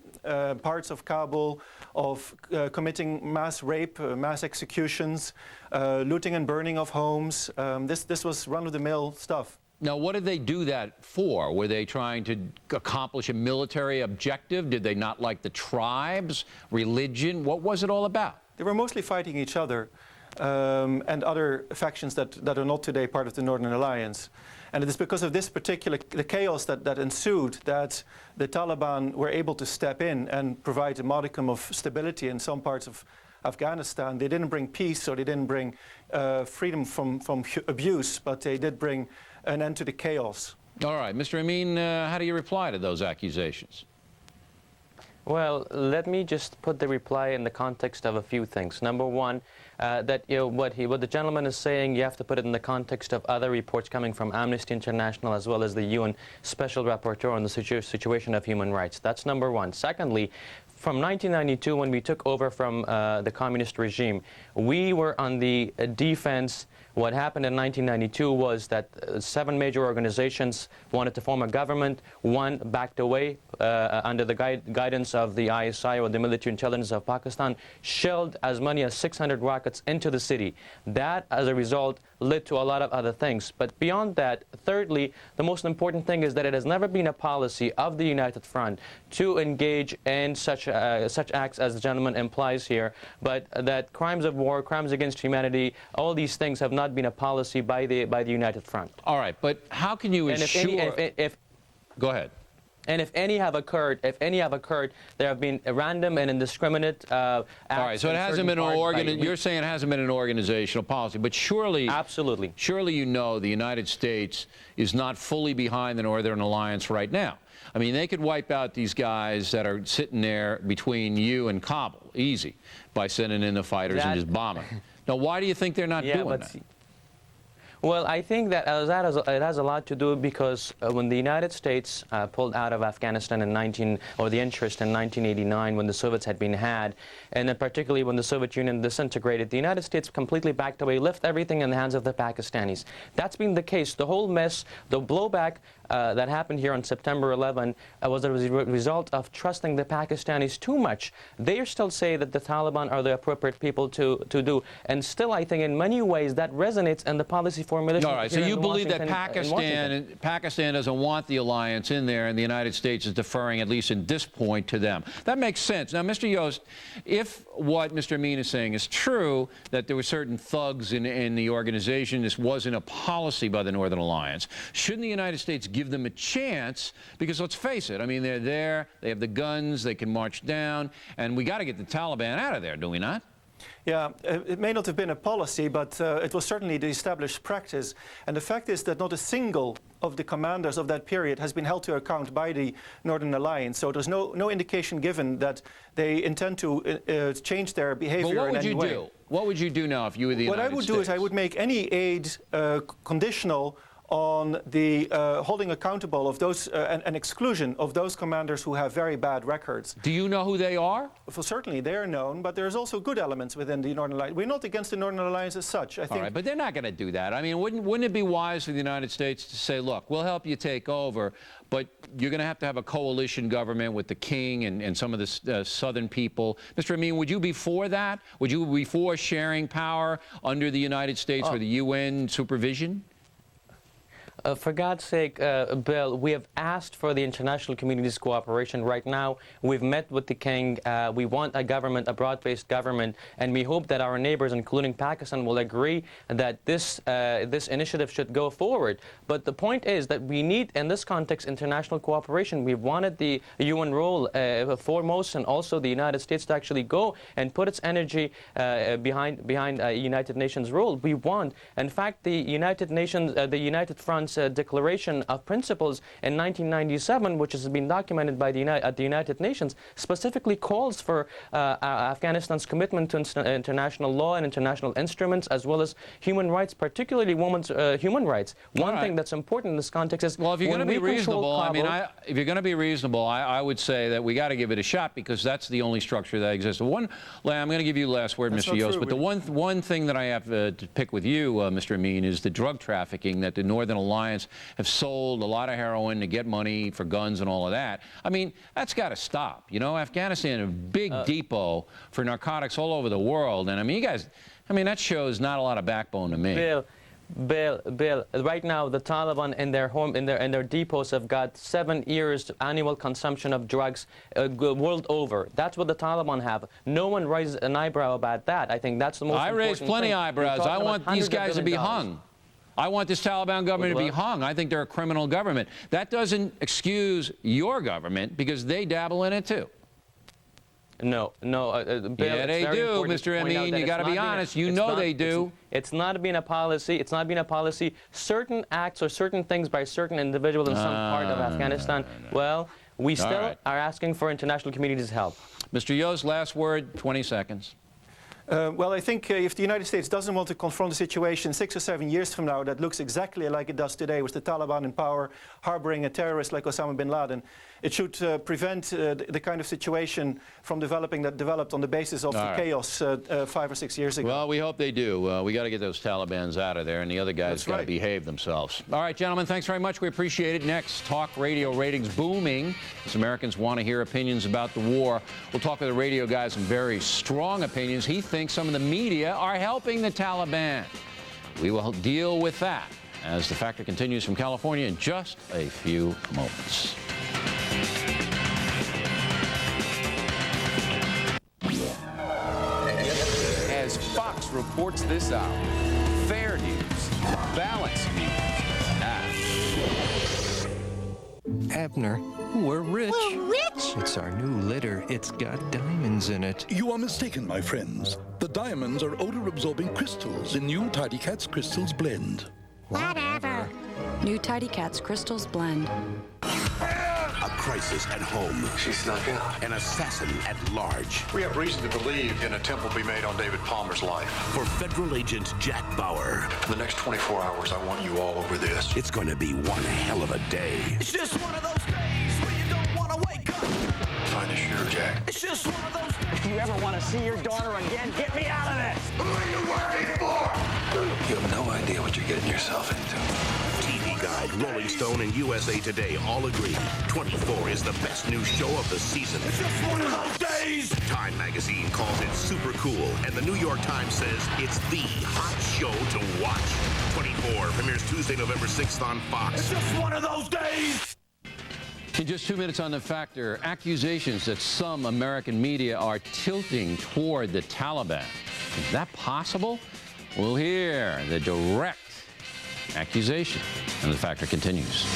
S15: parts of Kabul, of committing mass rape, mass executions, looting and burning of homes. This was run-of-the-mill stuff.
S2: Now, what did they do that for? Were they trying to accomplish a military objective? Did they not like the tribes, religion? What was it all about?
S15: They were mostly fighting each other. and other factions that are not today part of the Northern Alliance. And it is because of this the chaos that ensued that the Taliban were able to step in and provide a modicum of stability in some parts of Afghanistan. They didn't bring peace, or they didn't bring freedom from abuse, but they did bring an end to the chaos.
S2: All right, Mr. Amin, how do you reply to those accusations?
S1: Well, let me just put the reply in the context of a few things. Number one, that what the gentleman is saying, you have to put it in the context of other reports coming from Amnesty International as well as the UN Special Rapporteur on the situation of human rights. That's number one. Secondly, from 1992, when we took over from the communist regime, we were on the defense. What happened in 1992 was that 7 major organizations wanted to form a government. One backed away under the guidance of the ISI, or the military intelligence of Pakistan, shelled as many as 600 rockets into the city. That, as a result, led to a lot of other things. But beyond that, thirdly, the most important thing is that it has never been a policy of the United Front to engage in such acts as the gentleman implies here, but that crimes of war, crimes against humanity, all these things have not been a policy by the United Front.
S2: All right, but how can you ensure... Go ahead.
S1: And if any have occurred, there have been random and indiscriminate acts.
S2: All right, so it hasn't been you're saying it hasn't been an organizational policy, but surely...
S1: Absolutely.
S2: Surely you know the United States is not fully behind the Northern Alliance right now. I mean, they could wipe out these guys that are sitting there between you and Kabul, easy, by sending in the fighters and just bombing. Now, why do you think they're not doing that?
S1: Well, I think that it has a lot to do because when the United States pulled out of Afghanistan the interest in 1989, when the Soviets had been had, and then particularly when the Soviet Union disintegrated, the United States completely backed away, left everything in the hands of the Pakistanis. That's been the case. The whole mess, the blowback that happened here on September 11 was a result of trusting the Pakistanis too much. They still say that the Taliban are the appropriate people to do, and still I think in many ways that resonates in the policy formulation.
S2: All right, so you believe that Pakistan doesn't want the alliance in there, and the United States is deferring, at least at this point, to them. That makes sense. Now, Mr. Yost, if what Mr. Amin is saying is true, that there were certain thugs in the organization, this wasn't a policy by the Northern Alliance, shouldn't the United States give them a chance? Because let's face it, I mean, they're there, they have the guns, they can march down, and we got to get the Taliban out of there, do we not?
S15: Yeah, it may not have been a policy, but it was certainly the established practice. And the fact is that not a single of the commanders of that period has been held to account by the Northern Alliance. So there's no indication given that they intend to change their behavior in any way.
S2: But what would you do? What would you do now if you were the United States?
S15: What I would do is I would make any aid conditional on the holding accountable of those and exclusion of those commanders who have very bad records.
S2: Do you know who they are?
S15: Well, certainly they are known, but there's also good elements within the Northern Alliance. We're not against the Northern Alliance as such, I think.
S2: All right, but they're not going to do that. I mean, wouldn't it be wise for the United States to say, look, we'll help you take over, but you're going to have a coalition government with the king and some of the southern people. Mr. Amin, would you be for that? Would you be for sharing power under the United States or the UN supervision?
S1: For God's sake, Bill, we have asked for the international community's cooperation right now. We've met with the king. We want a government, a broad-based government, and we hope that our neighbors, including Pakistan, will agree that this initiative should go forward. But the point is that we need, in this context, international cooperation. We've wanted the UN role foremost, and also the United States to actually go and put its energy behind United Nations role. We want, in fact, the United Nations, the United Front's Declaration of Principles in 1997, which has been documented by the United Nations, specifically calls for Afghanistan's commitment to international law and international instruments, as well as human rights, particularly women's human rights. One thing that's important in this context is,
S2: well, if you're going to be reasonable, if you're going to be reasonable, I would say that we got to give it a shot, because that's the only structure that exists. I'm going to give you the last word, Mr. Yost, but the one thing that I have to pick with you, Mr. Amin, is the drug trafficking that the Northern Alliance have sold a lot of heroin to get money for guns and all of that. I mean, that's got to stop. You know, Afghanistan is a big depot for narcotics all over the world. And I mean, you guys, I mean, that shows not a lot of backbone to me.
S1: Bill, Bill, right now the Taliban in their depots have got 7 years annual consumption of drugs world over. That's what the Taliban have. No one raises an eyebrow about that. I think that's the most important thing.
S2: I raise plenty of eyebrows. I want these guys to be hung. I want this Taliban government to be hung. I think they're a criminal government. That doesn't excuse your government because they dabble in it too.
S1: No, Bill,
S2: yeah, they do, Mr. Amin. You got to be honest. You know they do.
S1: It's not been a policy. It's not been a policy. Certain acts or certain things by certain individuals in some part of Afghanistan. Well, we still are asking for international community's help.
S2: Mr. Yost, last word, 20 seconds.
S15: Well, I think if the United States doesn't want to confront a situation 6 or 7 years from now that looks exactly like it does today with the Taliban in power, harboring a terrorist like Osama bin Laden, it should prevent the kind of situation from developing that developed on the basis of the chaos 5 or 6 years ago.
S2: Well, we hope they do. We got to get those Talibans out of there, and the other guys got to behave themselves. All right, gentlemen, thanks very much. We appreciate it. Next, talk radio ratings booming as Americans want to hear opinions about the war. We'll talk with the radio guy, some very strong opinions. He thinks some of the media are helping the Taliban. We will deal with that as The Factor continues from California in just a few moments.
S7: As Fox reports this hour, fair news, balanced news.
S11: Abner, we're rich.
S16: We're rich?
S11: It's our new litter. It's got diamonds in it.
S18: You are mistaken, my friends. The diamonds are odor-absorbing crystals in new Tidy Cats Crystals Blend.
S16: Whatever.
S19: New Tidy Cats Crystals Blend.
S5: A crisis at home.
S3: She snuck out.
S5: An assassin at large.
S23: We have reason to believe an attempt will be made on David Palmer's life.
S5: For federal agent Jack Bauer.
S23: For the next 24 hours, I want you all over this.
S5: It's going to be one hell of a day.
S24: It's just one of those days where you don't want to wake up.
S23: Find a shooter, Jack.
S24: It's just one of those days. If you ever want to see your daughter again, get me out of this.
S3: Who are you working for? You have no idea what you're getting yourself into.
S5: TV Guide, Rolling Stone, and USA Today all agree 24 is the best new show of the season.
S24: It's just one of those days.
S5: Time magazine calls it super cool, and the New York Times says it's the hot show to watch. 24 premieres Tuesday, November 6th on Fox.
S24: It's just one of those days.
S2: In just 2 minutes on The Factor, accusations that some American media are tilting toward the Taliban. Is that possible? We'll hear the direct accusation. And The Factor continues.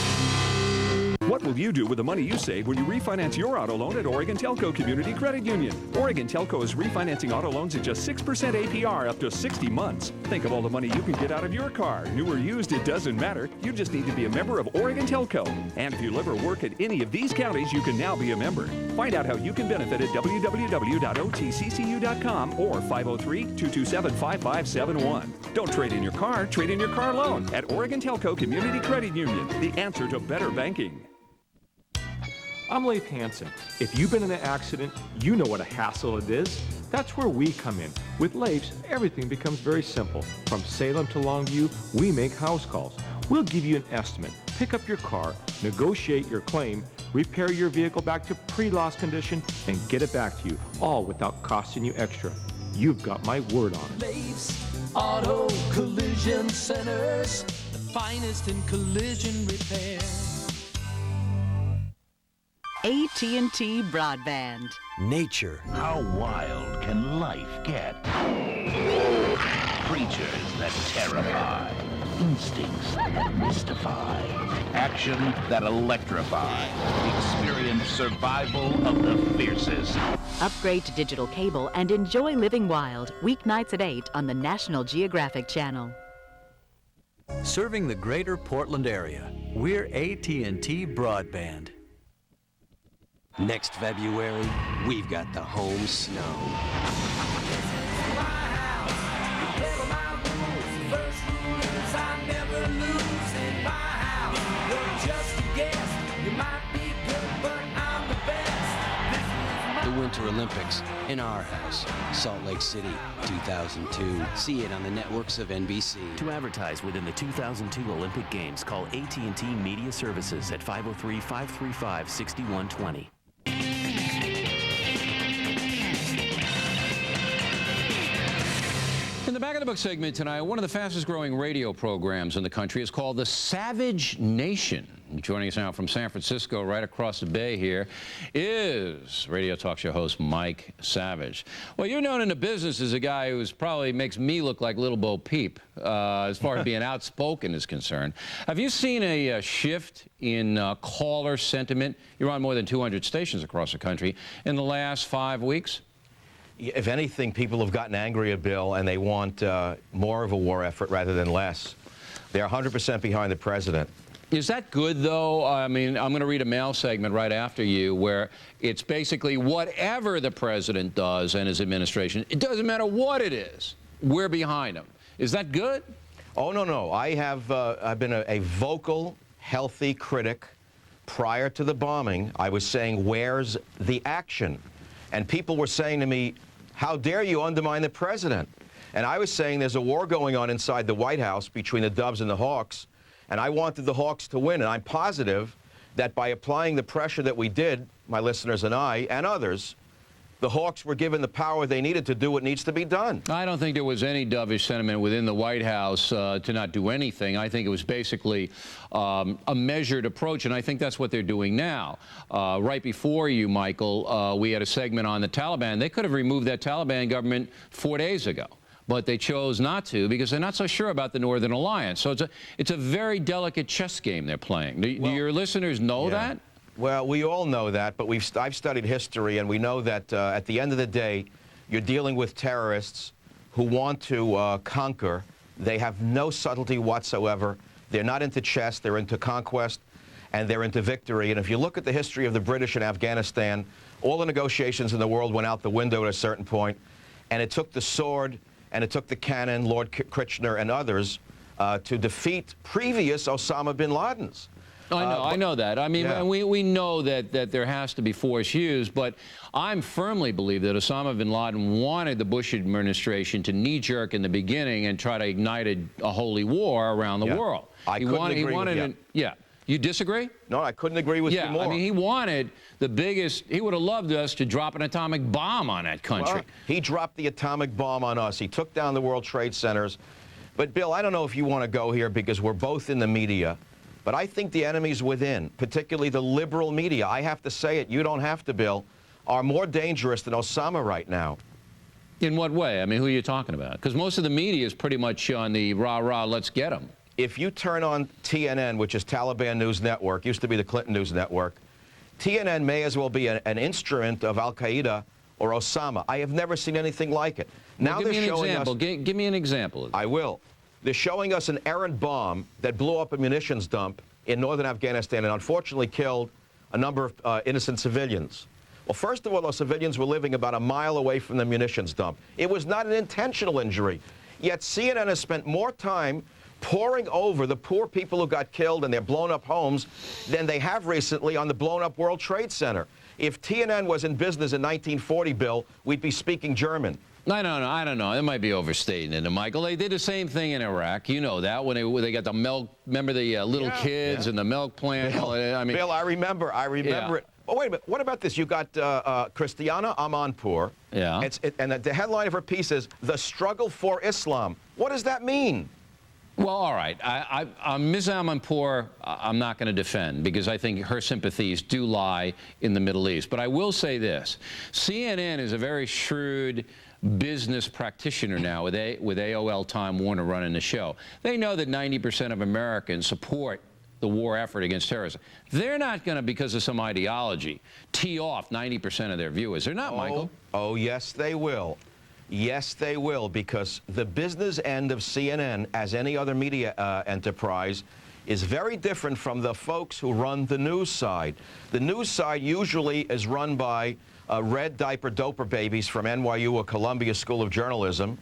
S25: What will you do with the money you save when you refinance your auto loan at Oregon Telco Community Credit Union? Oregon Telco is refinancing auto loans at just 6% APR up to 60 months. Think of all the money you can get out of your car. New or used, it doesn't matter. You just need to be a member of Oregon Telco. And if you live or work at any of these counties, you can now be a member. Find out how you can benefit at www.otccu.com or 503-227-5571. Don't trade in your car, trade in your car loan at Oregon Telco Community Credit Union, the answer to better banking.
S26: I'm Leif Hansen. If you've been in an accident, you know what a hassle it is. That's where we come in. With Leif's, everything becomes very simple. From Salem to Longview, we make house calls. We'll give you an estimate, pick up your car, negotiate your claim, repair your vehicle back to pre-loss condition, and get it back to you, all without costing you extra. You've got my word on it.
S22: Leif's Auto Collision Centers, the finest in collision repair.
S13: AT&T Broadband.
S29: Nature. How wild can life get? Creatures that terrify. Instincts that mystify. Action that electrify. Experience survival of the fiercest.
S13: Upgrade to digital cable and enjoy living wild. Weeknights at 8 on the National Geographic Channel.
S30: Serving the greater Portland area, we're AT&T Broadband.
S6: Next February, we've got the home snow. The Winter Olympics in our house, Salt Lake City, 2002. See it on the networks of NBC.
S31: To advertise within the 2002 Olympic Games, call AT&T Media Services at 503-535-6120.
S2: In the Back of the Book segment tonight, one of the fastest growing radio programs in the country is called The Savage Nation. Joining us now from San Francisco, right across the bay here, is radio talk show host Mike Savage. Well, you're known in the business as a guy who's probably makes me look like Little Bo Peep as far as being outspoken is concerned. Have you seen a shift in caller sentiment? You're on more than 200 stations across the country in the last 5 weeks?
S4: If anything, people have gotten angry at Bill, and they want more of a war effort rather than less. They're 100% behind the president.
S2: Is that good, though? I mean, I'm going to read a mail segment right after you where it's basically whatever the president does and his administration, it doesn't matter what it is, we're behind him. Is that good?
S4: Oh, no, no. I've been a vocal, healthy critic. Prior to the bombing, I was saying, where's the action? And people were saying to me, how dare you undermine the president? And I was saying there's a war going on inside the White House between the Doves and the Hawks, and I wanted the Hawks to win. And I'm positive that by applying the pressure that we did, my listeners and I, and others, the Hawks were given the power they needed to do what needs to be done.
S2: I don't think there was any dovish sentiment within the White House to not do anything. I think it was basically a measured approach, and I think that's what they're doing now. Right before you, Michael, we had a segment on the Taliban. They could have removed that Taliban government 4 days ago, but they chose not to because they're not so sure about the Northern Alliance. So it's a very delicate chess game they're playing. Do your listeners know that?
S4: Well, we all know that, but I've studied history, and we know that at the end of the day, you're dealing with terrorists who want to conquer. They have no subtlety whatsoever. They're not into chess. They're into conquest, and they're into victory. And if you look at the history of the British in Afghanistan, all the negotiations in the world went out the window at a certain point, and it took the sword, and it took the cannon, Lord Kitchener and others, to defeat previous Osama bin Ladens.
S2: I know that. I mean, yeah. we know that there has to be force used, but I firmly believe that Osama bin Laden wanted the Bush administration to knee-jerk in the beginning and try to ignite a holy war around the world.
S4: I couldn't agree with you.
S2: Yeah. You disagree?
S4: No, I couldn't agree with you more.
S2: I mean, he wanted the biggest, he would have loved us to drop an atomic bomb on that country.
S4: Well, he dropped the atomic bomb on us. He took down the World Trade Centers. But, Bill, I don't know if you want to go here because we're both in the media. But I think the enemies within, particularly the liberal media, I have to say it, you don't have to, Bill, are more dangerous than Osama right now.
S2: In what way? I mean, who are you talking about? Because most of the media is pretty much on the rah-rah, let's get them.
S4: If you turn on TNN, which is Taliban News Network, used to be the Clinton News Network, TNN may as well be an instrument of al-Qaeda or Osama. I have never seen anything like it.
S2: Now give me an example. Give me an example.
S4: I will. They're showing us an errant bomb that blew up a munitions dump in northern Afghanistan and unfortunately killed a number of innocent civilians. Well, first of all, those civilians were living about a mile away from the munitions dump. It was not an intentional injury. Yet CNN has spent more time poring over the poor people who got killed and their blown-up homes than they have recently on the blown-up World Trade Center. If TNN was in business in 1940, Bill, we'd be speaking German.
S2: I don't know. It might be overstating it, Michael. They did the same thing in Iraq. You know that when they got the milk. Remember the little kids and the milk plant.
S4: Bill, I remember it. Oh, wait a minute. What about this? You got Christiana Amanpour.
S2: Yeah.
S4: And the headline of her piece is "The Struggle for Islam." What does that mean?
S2: Well, all right. Ms. Amanpour, I'm not going to defend because I think her sympathies do lie in the Middle East. But I will say this. CNN is a very shrewd business practitioner now with AOL Time Warner running the show. They know that 90% of Americans support the war effort against terrorism. They're not going to, because of some ideology, tee off 90% of their viewers. They're not, Michael.
S4: Oh, yes, they will. Yes, they will, because the business end of CNN, as any other media enterprise, is very different from the folks who run the news side. The news side usually is run by red diaper doper babies from NYU or Columbia School of Journalism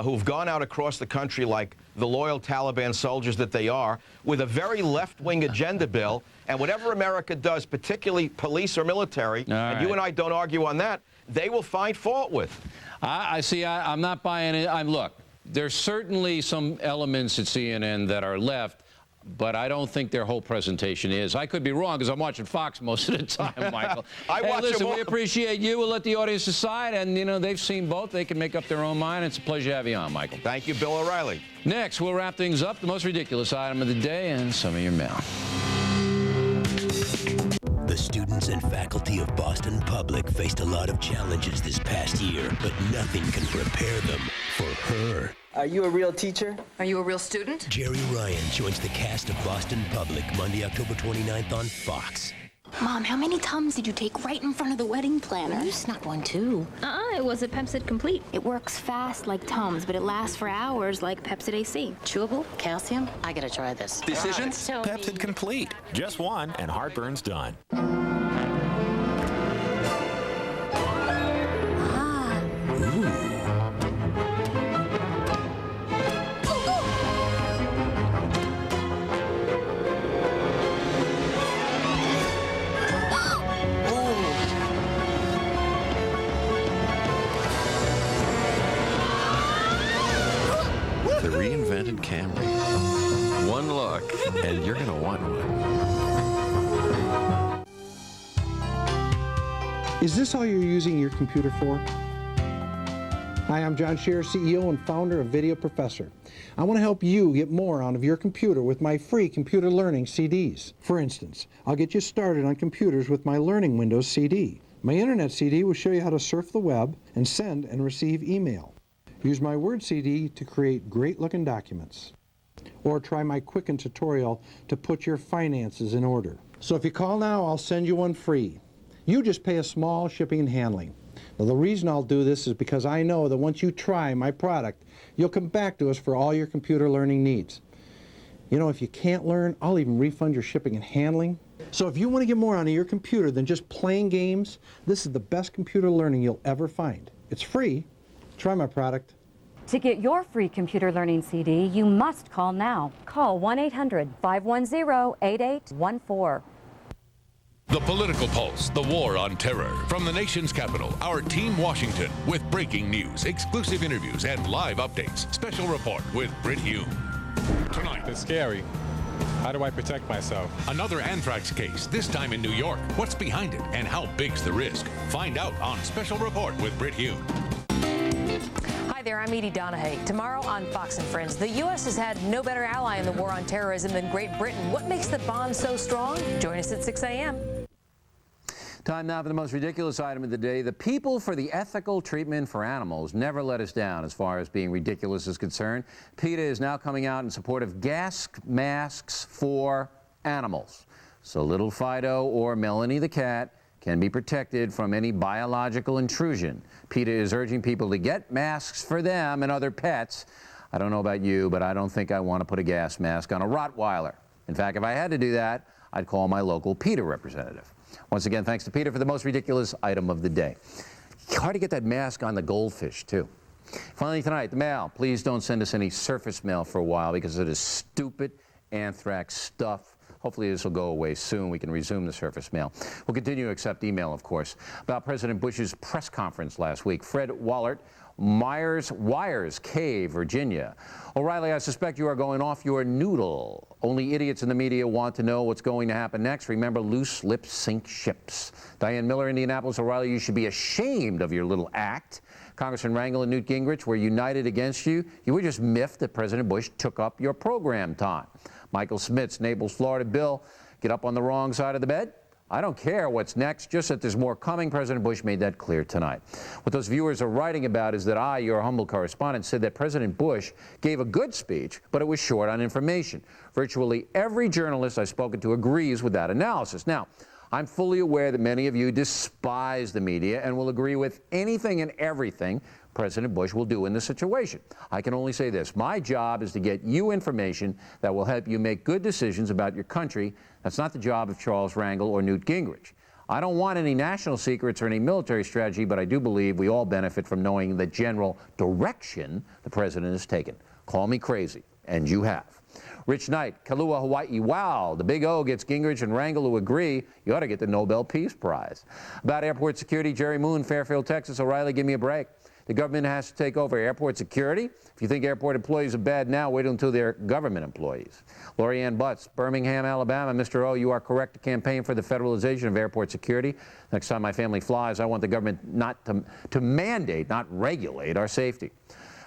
S4: who've gone out across the country like the loyal Taliban soldiers that they are with a very left-wing agenda, Bill, and whatever America does, particularly police or military, and you and I don't argue on that, they will find fault with.
S2: I'm not buying it. Look, there's certainly some elements at CNN that are left. but I don't think their whole presentation is. I could be wrong because I'm watching Fox most of the time, Michael. Listen, we appreciate you. We'll let the audience decide, and, you know, they've seen both. They can make up their own mind. It's a pleasure to have you on, Michael.
S4: Thank you, Bill O'Reilly.
S2: Next, we'll wrap things up. The most ridiculous item of the day and some of your mail.
S1: The students and faculty of Boston Public faced a lot of challenges this past year, but nothing can prepare them for her.
S24: Are you a real teacher?
S8: Are you a real student?
S1: Jerry Ryan joins the cast of Boston Public Monday, October 29th on Fox.
S9: Mom, how many Tums did you take right in front of the wedding planner?
S8: You snuck one too.
S9: It was a Pepsid Complete. It works fast like Tums, but it lasts for hours like Pepsid AC.
S8: Chewable? Calcium? I gotta try this.
S10: Decision? Pepsid Complete. Just one and heartburn's done.
S12: The reinvented Camry. One look, and you're going to want one.
S14: Is this all you're using your computer for? Hi, I'm John Scherer, CEO and founder of Video Professor. I want to help you get more out of your computer with my free computer learning CDs. For instance, I'll get you started on computers with my Learning Windows CD. My Internet CD will show you how to surf the web and send and receive email. Use my Word CD to create great-looking documents. Or try my Quicken tutorial to put your finances in order. So if you call now, I'll send you one free. You just pay a small shipping and handling. Now, the reason I'll do this is because I know that once you try my product, you'll come back to us for all your computer learning needs. You know, if you can't learn, I'll even refund your shipping and handling. So if you want to get more out of your computer than just playing games, this is the best computer learning you'll ever find. It's free. Try my product.
S17: To get your free computer learning CD, you must call now. Call 1-800-510-8814.
S20: The Political Pulse, the war on terror. From the nation's capital, our Team Washington, with breaking news, exclusive interviews, and live updates. Special report with Britt Hume. Tonight.
S21: It's scary. How do I protect myself?
S20: Another anthrax case, this time in New York. What's behind it and how big's the risk? Find out on Special Report with Britt Hume. Hi there, I'm Edie Donahue. Tomorrow on Fox and Friends, the U.S. has had no better ally in the war on terrorism than Great Britain. What makes the bond so strong? Join us at 6 a.m.
S2: Time now for the most ridiculous item of the day. The people for the ethical treatment for animals never let us down as far as being ridiculous is concerned. PETA is now coming out in support of gas masks for animals. So little Fido or Melanie the cat can be protected from any biological intrusion. PETA is urging people to get masks for them and other pets. I don't know about you, but I don't think I want to put a gas mask on a Rottweiler. In fact, if I had to do that, I'd call my local PETA representative. Once again, thanks to PETA for the most ridiculous item of the day. Hard to get that mask on the goldfish, too. Finally tonight, the mail. Please don't send us any surface mail for a while because of this stupid anthrax stuff. Hopefully this will go away soon. We can resume the surface mail. We'll continue to accept email, of course. About President Bush's press conference last week. Fred Wallert, Wires Cave, Virginia. O'Reilly, I suspect you are going off your noodle. Only idiots in the media want to know what's going to happen next. Remember, loose lips sink ships. Diane Miller, Indianapolis. O'Reilly, you should be ashamed of your little act. Congressman Rangel and Newt Gingrich were united against you. You were just miffed that President Bush took up your program time. Michael Smits, Naples, Florida. Bill, get up on the wrong side of the bed? I don't care what's next, just that there's more coming. President Bush made that clear tonight. What those viewers are writing about is that I, your humble correspondent, said that President Bush gave a good speech, but it was short on information. Virtually every journalist I've spoken to agrees with that analysis. Now, I'm fully aware that many of you despise the media and will agree with anything and everything President Bush will do in this situation. I can only say this. My job is to get you information that will help you make good decisions about your country. That's not the job of Charles Rangel or Newt Gingrich. I don't want any national secrets or any military strategy, but I do believe we all benefit from knowing the general direction the president has taken. Call me crazy, and you have. Rich Knight, Kailua, Hawaii. Wow, the Big O gets Gingrich and Rangel who agree. You ought to get the Nobel Peace Prize. About airport security, Jerry Moon, Fairfield, Texas. O'Reilly, give me a break. The government has to take over airport security. If you think airport employees are bad now, wait until they're government employees. Lori Ann Butts, Birmingham, Alabama. Mr. O, you are correct to campaign for the federalization of airport security. Next time my family flies, I want the government not to mandate, not regulate our safety.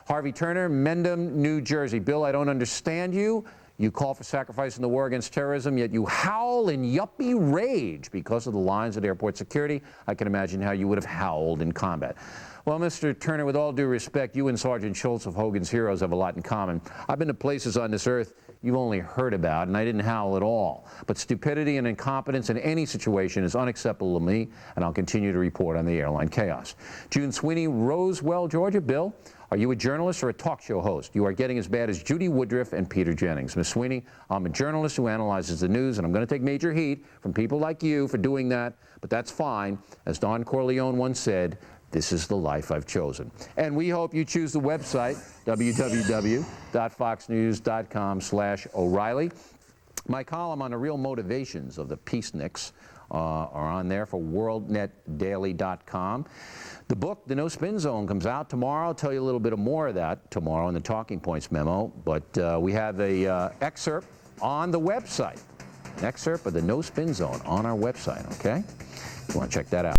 S2: Harvey Turner, Mendham, New Jersey. Bill, I don't understand you. You call for sacrifice in the war against terrorism, yet you howl in yuppie rage because of the lines at airport security. I can imagine how you would have howled in combat. Well, Mr. Turner, with all due respect, you and Sergeant Schultz of Hogan's Heroes have a lot in common. I've been to places on this earth you've only heard about, and I didn't howl at all. But stupidity and incompetence in any situation is unacceptable to me, and I'll continue to report on the airline chaos. June Sweeney, Roswell, Georgia. Bill, are you a journalist or a talk show host? You are getting as bad as Judy Woodruff and Peter Jennings. Ms. Sweeney, I'm a journalist who analyzes the news, and I'm going to take major heat from people like you for doing that, but that's fine. As Don Corleone once said, this is the life I've chosen. And we hope you choose the website, www.foxnews.com/O'Reilly. My column on the real motivations of the peaceniks are on there for worldnetdaily.com. The book, The No Spin Zone, comes out tomorrow. I'll tell you a little bit more of that tomorrow in the Talking Points memo. But we have a excerpt on the website. An excerpt of The No Spin Zone on our website, okay? You want to check that out.